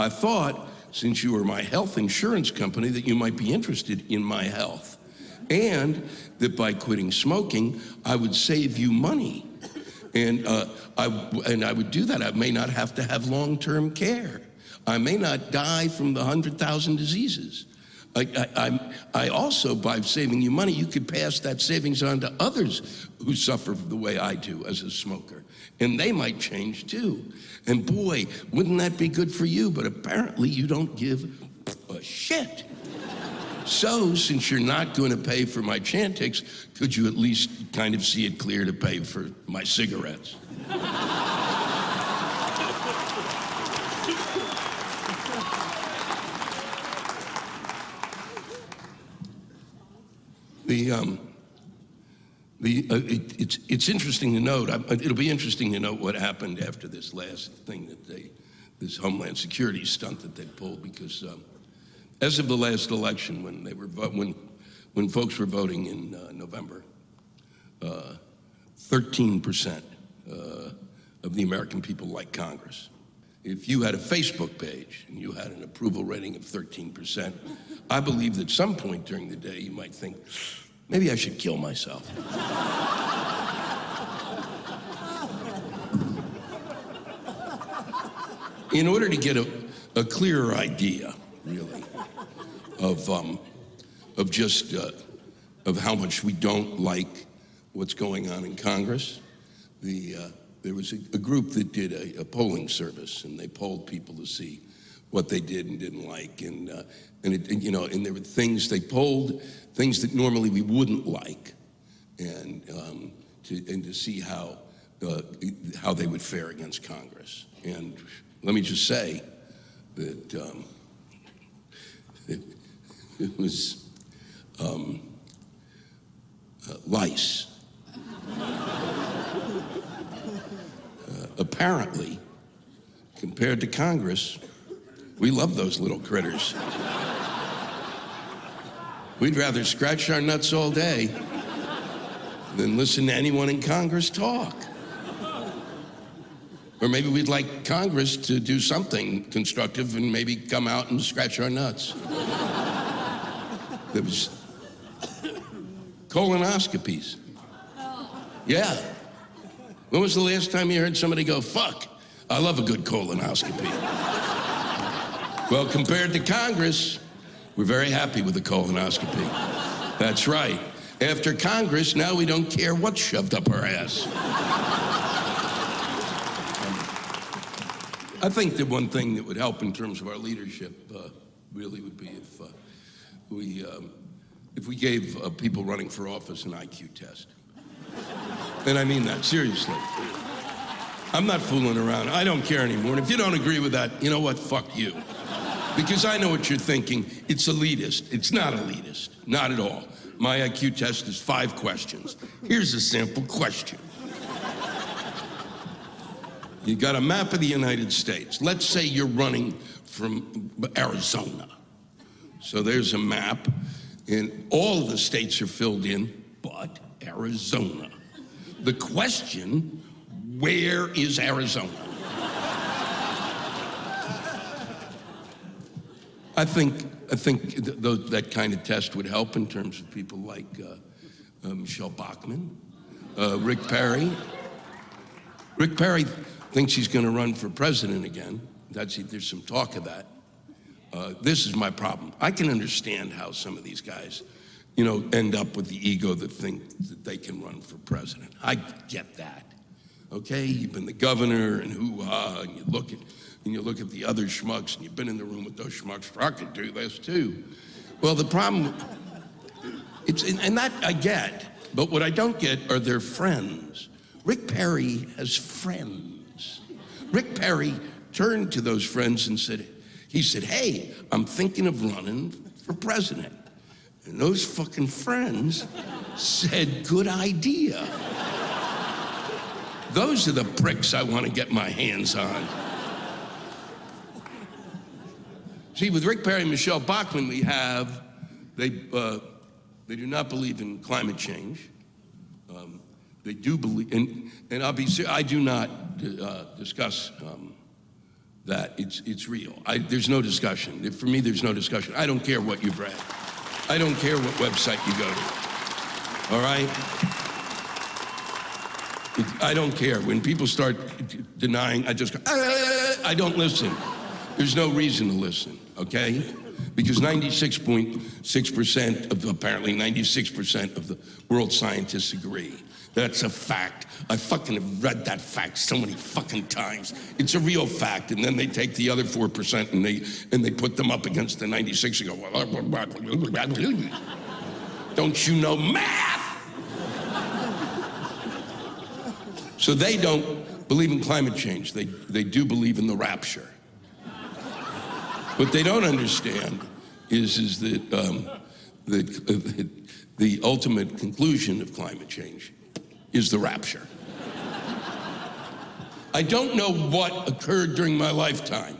I thought, since you were my health insurance company, that you might be interested in my health, and that by quitting smoking, I would save you money. And I would do that. I may not have to have long-term care. I may not die from the 100,000 diseases. I also, by saving you money, you could pass that savings on to others who suffer the way I do as a smoker. And they might change too. And boy, wouldn't that be good for you? But apparently you don't give a shit. So, since you're not going to pay for my Chantix, could you at least kind of see it clear to pay for my cigarettes? It's interesting to note. It'll be interesting to note what happened after this last thing this Homeland Security stunt that they pulled, because as of the last election, when folks were voting in November, 13% of the American people like Congress. If you had a Facebook page and you had an approval rating of 13%, I believe that at some point during the day, you might think, maybe I should kill myself. In order to get a clearer idea, really, of how much we don't like what's going on in Congress, there was a group that did a polling service, and they polled people to see what they did and didn't like, and there were things they polled, things that normally we wouldn't like, and to see how they would fare against Congress. And let me just say that it was lice. Apparently, compared to Congress, we love those little critters. We'd rather scratch our nuts all day than listen to anyone in Congress talk. Or maybe we'd like Congress to do something constructive and maybe come out and scratch our nuts. There was colonoscopies. Yeah. When was the last time you heard somebody go, fuck, I love a good colonoscopy? Well, compared to Congress, we're very happy with the colonoscopy. That's right. After Congress, now we don't care what's shoved up our ass. I think that one thing that would help in terms of our leadership really would be if we gave people running for office an IQ test. And I mean that, seriously. I'm not fooling around. I don't care anymore. And if you don't agree with that, you know what? Fuck you. Because I know what you're thinking. It's elitist. It's not elitist. Not at all. My IQ test is 5 questions. Here's a sample question. You got a map of the United States. Let's say you're running from Arizona. So there's a map, and all the states are filled in, but Arizona. The question, where is Arizona? I think that kind of test would help in terms of people like Michelle Bachmann, Rick Perry. Rick Perry thinks he's going to run for president again. There's some talk of that. This is my problem. I can understand how some of these guys, end up with the ego that think that they can run for president. I get that. Okay, you've been the governor and hoo-ha, and you look at the other schmucks, and you've been in the room with those schmucks. I could do this too. Well, the problem, and that I get, but what I don't get are their friends. Rick Perry has friends. Rick Perry turned to those friends and said, hey, I'm thinking of running for president. And those fucking friends said, good idea. Those are the pricks I want to get my hands on. See, with Rick Perry and Michelle Bachmann, they do not believe in climate change. They do believe, and I do not discuss that. It's real. There's no discussion. For me, there's no discussion. I don't care what you've read. I don't care what website you go to. All right? I don't care. When people start denying, I just go, I don't listen. There's no reason to listen, okay? Because 96.6% apparently 96% of the world scientists agree. That's a fact. I fucking have read that fact so many fucking times. It's a real fact, and then they take the other 4% and they put them up against the 96 and go, don't you know math? So they don't believe in climate change. They do believe in the rapture. What they don't understand is that the ultimate conclusion of climate change is the rapture. I don't know what occurred during my lifetime.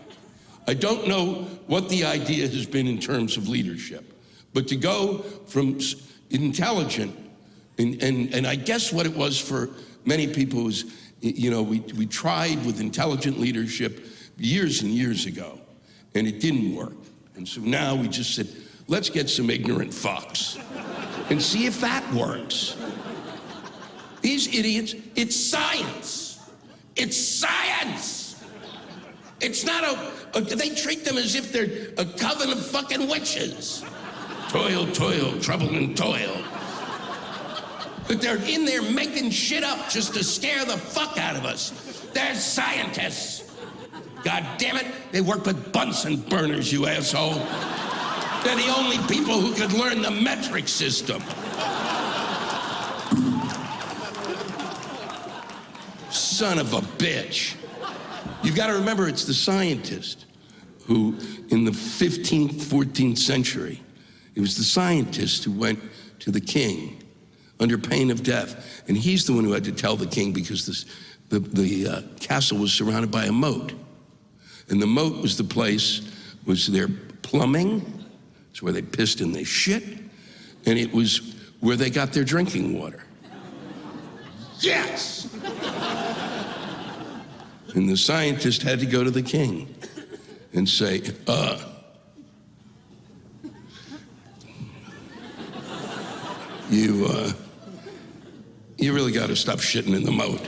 I don't know what the idea has been in terms of leadership. But to go from intelligent, and I guess what it was for many people was, we tried with intelligent leadership years and years ago, and it didn't work. And so now we just said, let's get some ignorant fucks and see if that works. These idiots, it's science. It's science. It's not they treat them as if they're a coven of fucking witches. Toil, toil, trouble and toil. But they're in there making shit up just to scare the fuck out of us. They're scientists. God damn it, they work with Bunsen burners, you asshole. They're the only people who could learn the metric system. Son of a bitch. You've got to remember, it's the scientist who, in the 15th, 14th century, it was the scientist who went to the king under pain of death. And he's the one who had to tell the king because the castle was surrounded by a moat. And the moat was the place, was their plumbing. It's where they pissed and they shit. And it was where they got their drinking water. Yes! And the scientist had to go to the king and say, you really got to stop shitting in the moat.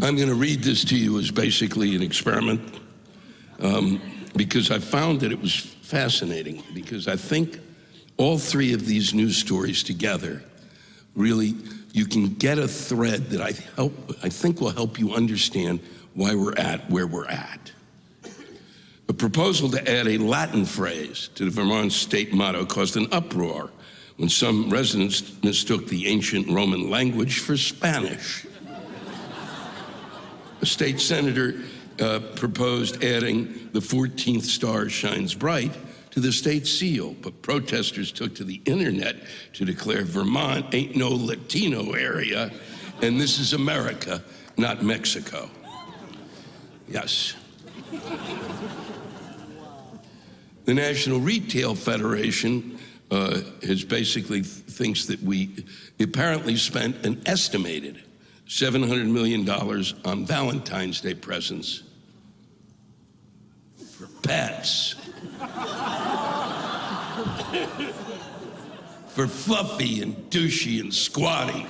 I'm going to read this to you as basically an experiment because I found that it was fascinating, because I think all three of these news stories together really, you can get a thread that I think will help you understand why we're at where we're at. A proposal to add a Latin phrase to the Vermont state motto caused an uproar when some residents mistook the ancient Roman language for Spanish. A state senator proposed adding the 14th star shines bright to the state seal, but protesters took to the internet to declare Vermont ain't no Latino area, and this is America, not Mexico. Yes. The National Retail Federation has basically thinks that we apparently spent an estimated $700 million on Valentine's Day presents for pets. For Fluffy and Douchey and Squatty.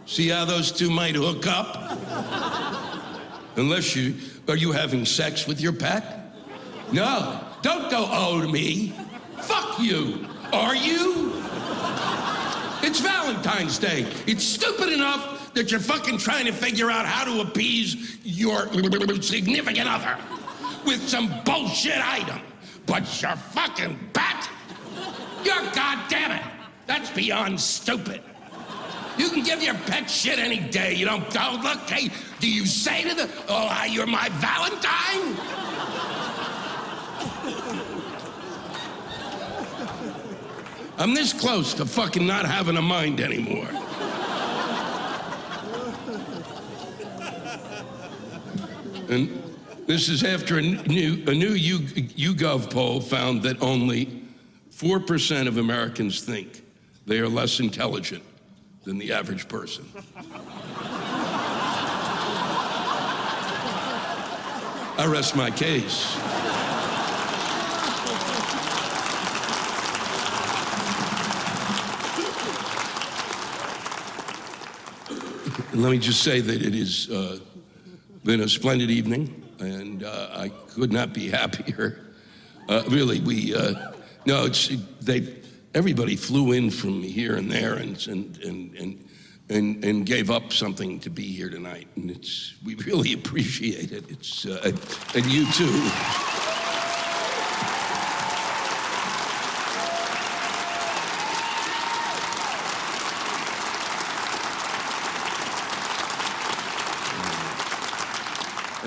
See how those two might hook up? Unless are you having sex with your pet? No, don't go oh to me. Fuck you. Are you? It's Valentine's Day. It's stupid enough that you're fucking trying to figure out how to appease your significant other with some bullshit item. But your fucking pet? You're goddamn it. That's beyond stupid. You can give your pet shit any day. You don't go, look, hey, do you say to the, oh, you're my Valentine? I'm this close to fucking not having a mind anymore. And this is after a new YouGov poll found that only 4% of Americans think they are less intelligent than the average person. I rest my case. And let me just say that it has been a splendid evening, and I could not be happier. Really, everybody flew in from here and there and gave up something to be here tonight, and we really appreciate it. And you too.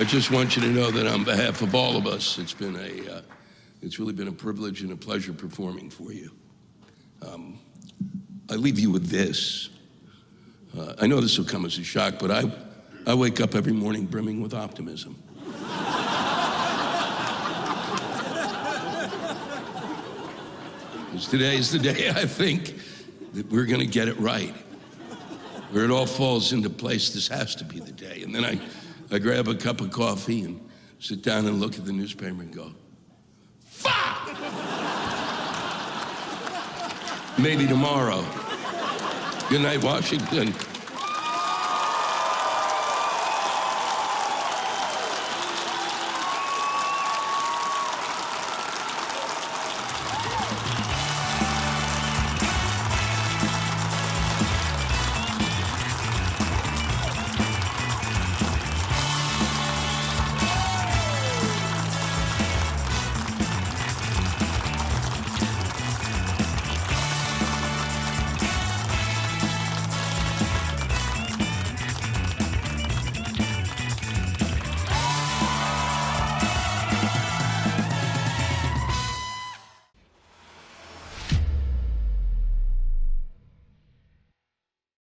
I just want you to know that on behalf of all of us, it's really been a privilege and a pleasure performing for you. I leave you with this. I know this will come as a shock, but I wake up every morning brimming with optimism. Because today's the day I think that we're going to get it right. Where it all falls into place, this has to be the day. And then I grab a cup of coffee and sit down and look at the newspaper and go, fuck! Maybe tomorrow. Good night, Washington.